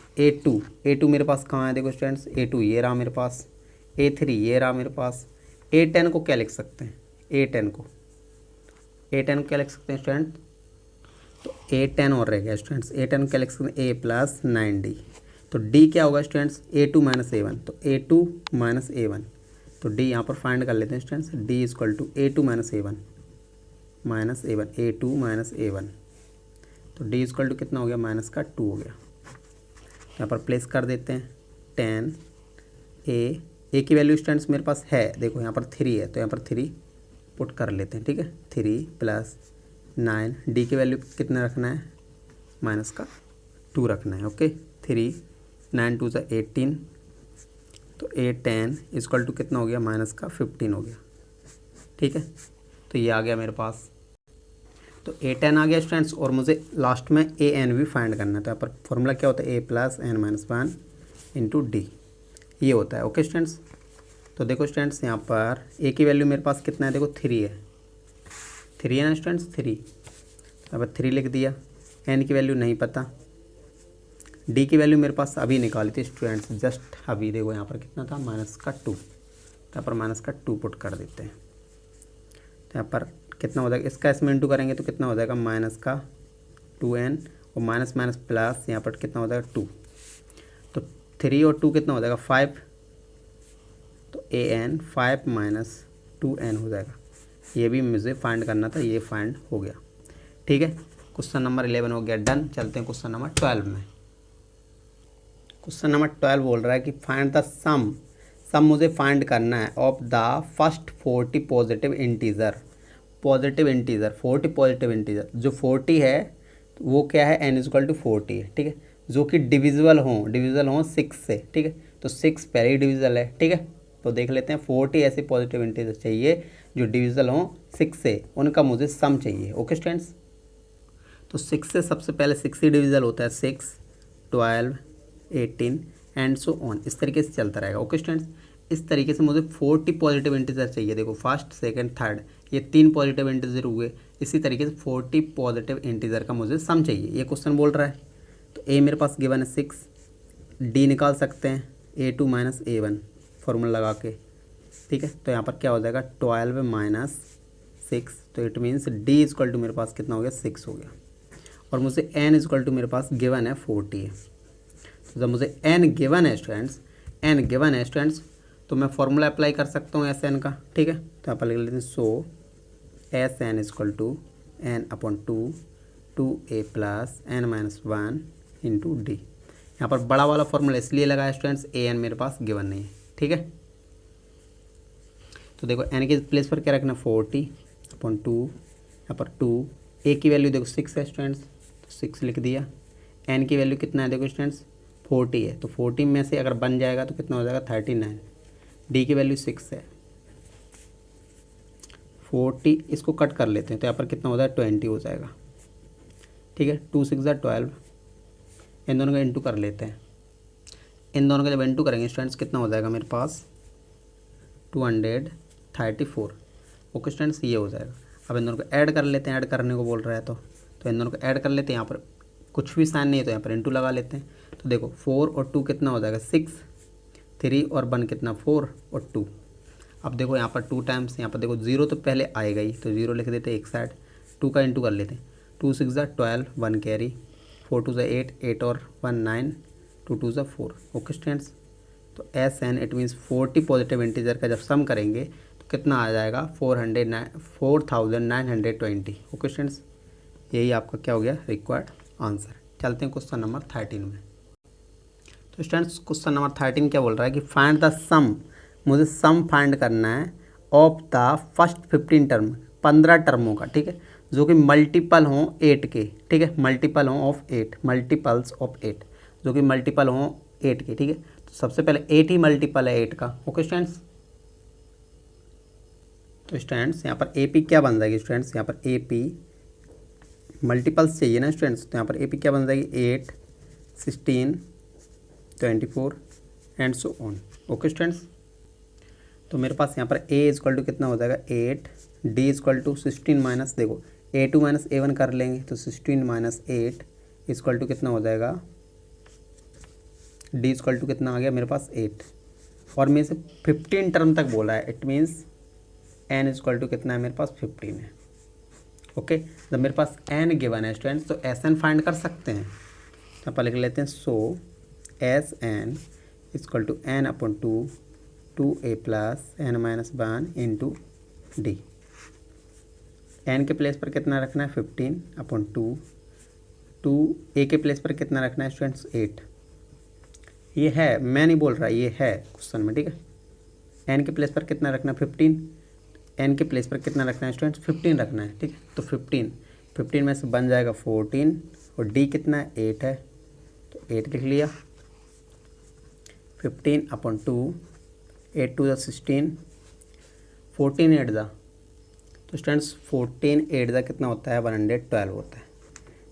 A2 मेरे पास कहाँ है, देखो स्टूडेंट्स A2 ये रहा मेरे पास, A3 ये रहा मेरे पास। A10 को क्या लिख सकते हैं, A10 को क्या लिख सकते हैं स्टूडेंट, तो A10 और रह गया स्टूडेंट्स, A10 को क्या लिख सकते हैं, A+9D। तो D क्या होगा स्टूडेंट्स, A2 - A1, तो A2 - A1, तो D यहाँ पर फाइंड कर लेते हैं students, D = A2 - A1 A2 - A1, तो D = कितना हो गया, -2 हो गया। यहाँ पर प्लेस कर देते हैं 10 A की वैल्यू स्टूडेंट्स मेरे पास है, देखो यहाँ पर 3 है, तो यहाँ पर 3 पुट कर लेते हैं, ठीक है। 3 + 9, D की वैल्यू कितना रखना है, -2 रखना है, ओके। 3 9 2 = 18, तो A10 = कितना हो गया, -15 हो गया, ठीक है। तो ये आ गया मेरे पास, तो A10 आ गया स्टूडेंट्स, और मुझे लास्ट में AN भी फाइंड करना है। तो यहाँ पर फॉर्मूला क्या होता है, A + n - 1 × D, ये होता है, ओके स्टूडेंट्स। तो देखो स्टूडेंट्स यहाँ पर A की वैल्यू मेरे पास कितना है, देखो 3 है, 3 है ना स्टूडेंट्स, 3, यहाँ पर 3 लिख दिया। N की वैल्यू नहीं पता, D की वैल्यू मेरे पास अभी निकाली थी स्टूडेंट्स, जस्ट अभी, देखो यहाँ पर कितना था, -2, यहाँ पर -2 पुट कर देते हैं। तो यहाँ पर कितना हो जाएगा, इसका इसमें इंटू करेंगे तो कितना हो जाएगा, -2n, और माइनस प्लस यहाँ पर कितना हो जाएगा 2, तो 3 और 2 कितना हो जाएगा 5, तो AN 5 - 2n हो जाएगा। ये भी मुझे फाइंड करना था, ये फाइंड हो गया, ठीक है। क्वेश्चन नंबर 11 हो गया डन। चलते हैं क्वेश्चन नंबर 12 में। क्वेश्चन नंबर 12 बोल रहा है कि फाइंड द सम मुझे फाइंड करना है of the first 40 positive integer. 40 positive integer, जो 40 है वो क्या है, n = 40 है, ठीक है। जो कि डिविजिबल हों 6 से, ठीक है। तो 6 पहले ही डिविजिबल है, ठीक है। तो देख लेते हैं 40 ऐसे पॉजिटिव इंटीजर चाहिए जो डिविजिबल हों 6 से, उनका मुझे सम चाहिए, ओके स्टूडेंट्स। तो 6 से सबसे पहले 6 ही डिविजिबल होता है, 6 12 18 एंड सो ऑन, इस तरीके से चलता रहेगा, ओके स्टूडेंट्स। इस तरीके से मुझे 40 पॉजिटिव इंटीजर चाहिए। देखो फर्स्ट सेकंड थर्ड ये 3 पॉजिटिव इंटीजर हुए, इसी तरीके से 40 पॉजिटिव इंटीजर का मुझे सम चाहिए, ये क्वेश्चन बोल रहा है। तो A मेरे पास गिवन है 6, D निकाल सकते हैं A2 - A1 फॉर्मूला लगा के, ठीक है। तो यहाँ पर क्या हो जाएगा 12 - 6, तो इट मीन्स D = मेरे पास कितना हो गया 6 हो गया, और मुझे N = मेरे पास गिवन है 40 है। तो जब मुझे N गिवन है स्टूडेंट्स, तो मैं फॉर्मूला अप्लाई कर सकता हूँ SN का, ठीक है। तो यहाँ पर लिख लेते हैं, so SN = n/2 2a + n - 1 × D। यहाँ पर बड़ा वाला फॉर्मूला इसलिए लगाया स्टूडेंट्स, AN मेरे पास गिवन नहीं है, ठीक है। तो देखो N के प्लेस पर क्या रखना, 40/2, यहाँ पर 2, A की वैल्यू देखो 6 है स्टूडेंट्स, तो 6 लिख दिया। N की वैल्यू कितना है, देखो स्टूडेंट्स 40 है, तो 40 में से अगर बन जाएगा तो कितना हो जाएगा 39। D की वैल्यू 6 है, 40 इसको कट कर लेते हैं, तो यहाँ पर कितना हो जाएगा 20 हो जाएगा, ठीक है। 2 6 = 12, इन दोनों का इंटू कर लेते हैं। इन दोनों का जब इंटू करेंगे स्टूडेंट्स कितना हो जाएगा मेरे पास 234, ओके स्टूडेंट्स, ये हो जाएगा। अब इन दोनों को ऐड कर लेते हैं, ऐड करने को बोल रहा है तो इन दोनों को ऐड कर लेते हैं। यहाँ पर कुछ भी साइन नहीं है तो यहाँ पर इंटू लगा लेते हैं। तो देखो 4 और 2 कितना हो जाएगा 6, 3 और 1 कितना 4 और 2। अब देखो यहाँ पर 2 टाइम्स, यहाँ पर देखो 0 तो पहले आएगा ही, तो 0 लिख देते हैं एक साइड, 2 का इंटू कर लेते हैं। 2 6 = 12, 1 कैरी, 4 2 = 8, 8 और 1 9, 2 2 = 4, ओके स्टूडेंट्स। तो SN it means 40 positive integer का जब सम करेंगे तो कितना आ जाएगा 4920, ओके स्टूडेंट्स। यही आपका क्या हो गया रिक्वायर्ड आंसर। चलते हैं क्वेश्चन नंबर 13 में। तो स्टूडेंट्स क्वेश्चन नंबर 13 क्या बोल रहा है कि फाइंड द सम, मुझे सम फाइंड करना है ऑफ द फर्स्ट 15 टर्म, 15 टर्मों का, ठीक है, जो कि मल्टीपल हों 8 के, ठीक है, मल्टीपल हों ऑफ 8, मल्टीपल्स ऑफ 8, जो कि मल्टीपल हों 8 के, ठीक है। तो सबसे पहले 8 ही मल्टीपल है 8 का, ओके स्टूडेंट्स। तो स्टूडेंट्स यहाँ पर AP क्या बन जाएगी स्टूडेंट्स, यहाँ पर AP मल्टीपल्स चाहिए ना स्टूडेंट्स, तो यहाँ पर AP क्या बन जाएगी 8 16 24 and so on. Okay students, तो मेरे पास यहाँ पर a इजक्वल टू कितना हो जाएगा 8, d इजक्वल टू 16 माइनस, देखो a2 माइनस a1 कर लेंगे तो 16 माइनस 8 इजक्वल टू कितना हो जाएगा, d इजक्वल टू कितना आ गया मेरे पास 8, और मेरे से 15 टर्म तक बोला है, it means n equal to कितना है मेरे पास 15 है। ओके, जब मेरे पास n गिवन है स्टूडेंट्स तो Sn फाइंड कर सकते हैं, तो अपन लिख लेते हैं so Sn equal to n upon 2a plus n minus 1 into D. N के प्लेस पर कितना रखना है 15 अपॉन 2 ए के प्लेस पर कितना रखना है स्टूडेंट्स 8। ये है, मैं नहीं बोल रहा, ये है क्वेश्चन में, ठीक है। एन के प्लेस पर कितना रखना है 15, एन के प्लेस पर कितना रखना है स्टूडेंट्स 15 रखना है, ठीक है। तो 15 में से बन जाएगा 14 और डी कितना है 8 है, तो 8 लिख लिया। 15 अपॉन 2, 8 टू 16, 14 8 दा, तो स्टूडेंट्स 14 8 दा कितना होता है 112 होता है,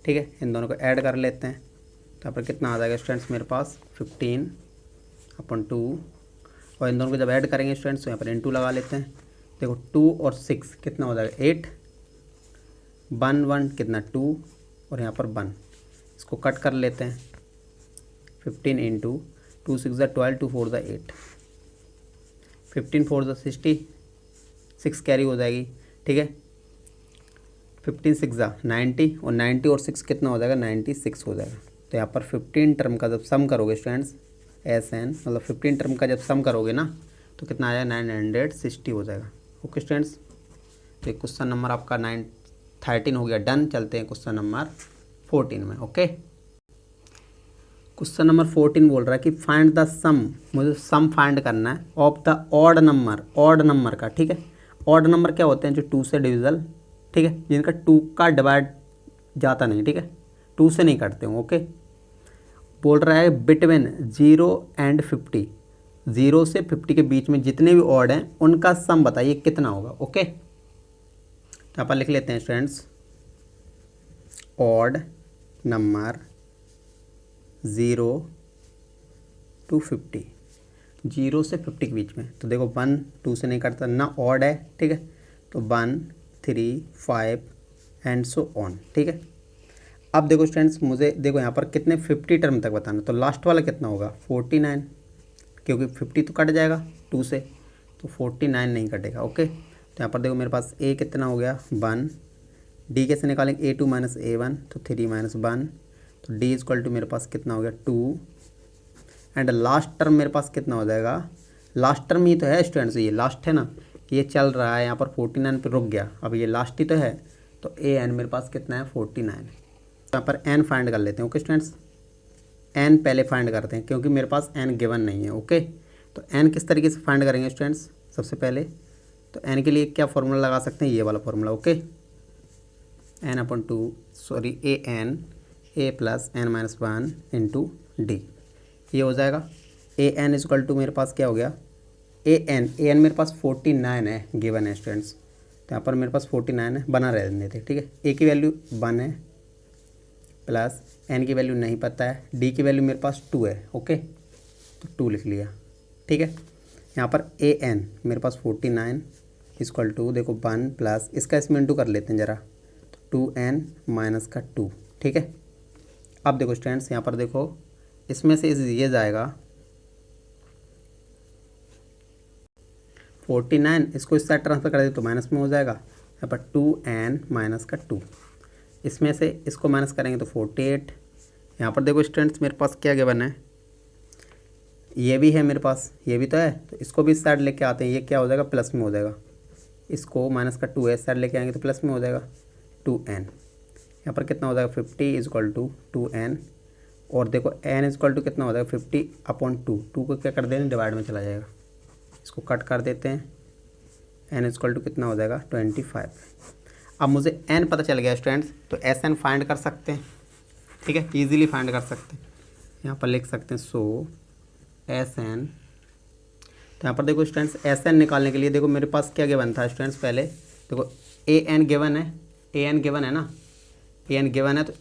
ठीक है। इन दोनों को ऐड कर लेते हैं, तो यहाँ पर कितना आ जाएगा स्टूडेंट्स मेरे पास 15 अपॉन 2, और इन दोनों को जब ऐड करेंगे स्टूडेंट्स तो यहाँ पर इनटू लगा लेते हैं। देखो 2 और 6 कितना हो जाएगा 8, 1 1 कितना 2 और यहाँ पर 1, इसको कट कर लेते हैं। 15 इंटू 2 6 12, 2 4 8, 15 4 60, 6 कैरी हो जाएगी, ठीक है। 15 6 90 और 90 और 6 कितना हो जाएगा 96 हो जाएगा। तो यहाँ पर 15 टर्म का जब सम करोगे स्टूडेंट्स Sn, मतलब 15 टर्म का जब सम करोगे ना तो कितना आ जाएगा 960 हो जाएगा। ओके स्टूडेंट्स, तो क्वेश्चन नंबर आपका 13 हो गया डन। चलते हैं क्वेश्चन नंबर 14 में। ओके, क्वेश्चन नंबर 14 बोल रहा है कि फाइंड द सम, मुझे सम फाइंड करना है ऑफ द ऑड नंबर का, ठीक है। ऑड नंबर क्या होते हैं जो 2 से डिविजल, ठीक है, जिनका 2 का डिवाइड जाता नहीं, ठीक है, 2 से नहीं करते हूँ। ओके, बोल रहा है बिटवीन 0 एंड 50, 0 से 50 के बीच में जितने भी ऑड हैं उनका सम बताइए कितना होगा। ओके, तो आप लिख लेते हैं स्टूडेंट्स ऑड नंबर 0 to 50, 0 से 50 के बीच में। तो देखो 1 2 से नहीं करता ना, ऑड है, ठीक है, तो 1 3 5 एंड सो ऑन, ठीक है। अब देखो स्टूडेंट्स मुझे देखो यहाँ पर कितने 50 टर्म तक बताना, तो लास्ट वाला कितना होगा 49, क्योंकि 50 तो कट जाएगा 2 से, तो 49 नहीं कटेगा। ओके, तो यहाँ पर देखो मेरे पास a कितना हो गया 1, d कैसे निकालेंगे a2 माइनस a1, तो 3 माइनस 1, तो d इजक्वल टू मेरे पास कितना हो गया 2, एंड लास्ट टर्म मेरे पास कितना हो जाएगा, लास्ट टर्म ये तो है स्टूडेंट्स, ये लास्ट है ना, ये चल रहा है यहाँ पर 49 पे रुक गया, अब ये लास्ट ही तो है, तो a n मेरे पास कितना है 49। तो यहाँ पर n फाइंड कर लेते हैं। ओके स्टूडेंट्स, n पहले फाइंड करते हैं क्योंकि मेरे पास n गिवन नहीं है। ओके, तो n किस तरीके से फाइंड करेंगे स्टूडेंट्स, सबसे पहले तो n के लिए क्या फॉर्मूला लगा सकते हैं, ये वाला formula. Okay, n upon 2 sorry a plus n minus 1 into D, ये हो जाएगा। a n इजक्वल टू मेरे पास क्या हो गया a n मेरे पास 49 है गिवन है स्टूडेंट्स, तो यहाँ पर मेरे पास 49 है, बना रहने थे, ठीक है। a की वैल्यू 1 है प्लस n की वैल्यू नहीं पता है, d की वैल्यू मेरे पास 2 है। ओके, तो 2 लिख लिया, ठीक है। यहाँ पर a n मेरे पास 49 इजक्वल टू देखो 1 प्लस इसका इसमें इंटू कर लेते हैं ज़रा, तो 2n माइनस का 2, ठीक है। अब देखो स्टूडेंट्स यहाँ पर देखो इसमें से ये जाएगा 49, इसको इस साइड ट्रांसफर कर दे तो माइनस में हो जाएगा, यहाँ पर 2n माइनस का 2, इसमें से इसको माइनस करेंगे तो 48। यहाँ पर देखो स्टूडेंट्स मेरे पास क्या गिवन है, ये भी है मेरे पास, ये भी तो है, तो इसको भी इस साइड लेके आते हैं, ये क्या हो जाएगा प्लस में हो जाएगा, इसको माइनस का 2 है इस साइड लेके आएंगे तो प्लस में हो जाएगा 2n। यहाँ पर कितना हो जाएगा 50 इजक्वल टू 2n, और देखो n इजक्वल टू कितना हो जाएगा 50 अपॉन 2, 2 को क्या कर देंगे डिवाइड में चला जाएगा, इसको कट कर देते हैं, n इजक्वल टू कितना हो जाएगा 25। अब मुझे n पता चल गया स्टूडेंट्स, तो Sn फाइंड कर सकते हैं, ठीक है, इजीली फाइंड कर सकते हैं। यहाँ पर लिख सकते हैं सो Sn, तो यहाँ पर देखो स्टूडेंट्स Sn निकालने के लिए देखो मेरे पास क्या गिवन था स्टूडेंट्स, पहले देखो an गिवन है, an गिवन है ना, an गिवन है, तो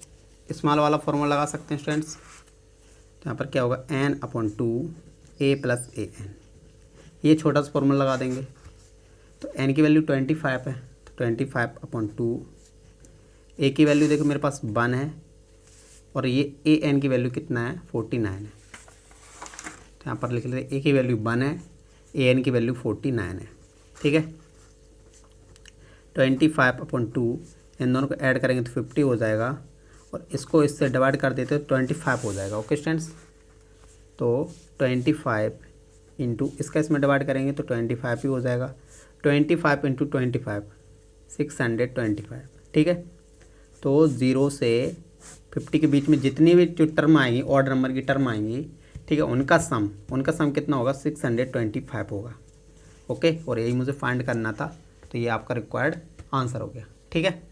स्मॉल वाला फॉर्मूला लगा सकते हैं स्टूडेंट्स। यहाँ पर क्या होगा n/2 a + an, ये छोटा सा फॉर्मूला लगा देंगे। तो n की वैल्यू 25 है, तो 25/2, a की वैल्यू देखो मेरे पास 1 है, और ये an की वैल्यू कितना है 49 है। तो यहाँ पर लिख लेते a की वैल्यू 1 है, an की वैल्यू 49 है। ठीक है, 25/2 इन दोनों को ऐड करेंगे तो 50 हो जाएगा, और इसको इससे डिवाइड कर देते तो 25 हो जाएगा। ओके स्टूडेंट्स, तो 25 इंटू इसका इसमें डिवाइड करेंगे तो 25 ही हो जाएगा। 25 इंटू 25 625। ठीक है, तो 0 से 50 के बीच में जितनी भी जो टर्म आएंगी, ऑड नंबर की टर्म आएंगी, ठीक है, उनका सम कितना होगा 625 होगा। ओके, और यही मुझे फाइंड करना था, तो ये आपका रिक्वायर्ड आंसर हो गया। ठीक है,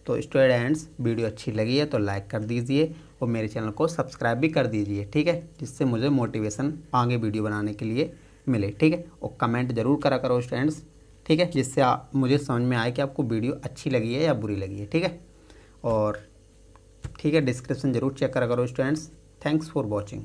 तो स्टूडेंट्स वीडियो अच्छी लगी है तो लाइक कर दीजिए और मेरे चैनल को सब्सक्राइब भी कर दीजिए। ठीक है, जिससे मुझे मोटिवेशन आगे वीडियो बनाने के लिए मिले। ठीक है, और कमेंट जरूर करा करो स्टूडेंट्स। ठीक है, जिससे मुझे समझ में आए कि आपको वीडियो अच्छी लगी है या बुरी लगी है। ठीक है, और ठीक है, डिस्क्रिप्शन जरूर चेक करा करो स्टूडेंट्स। Thanks for watching.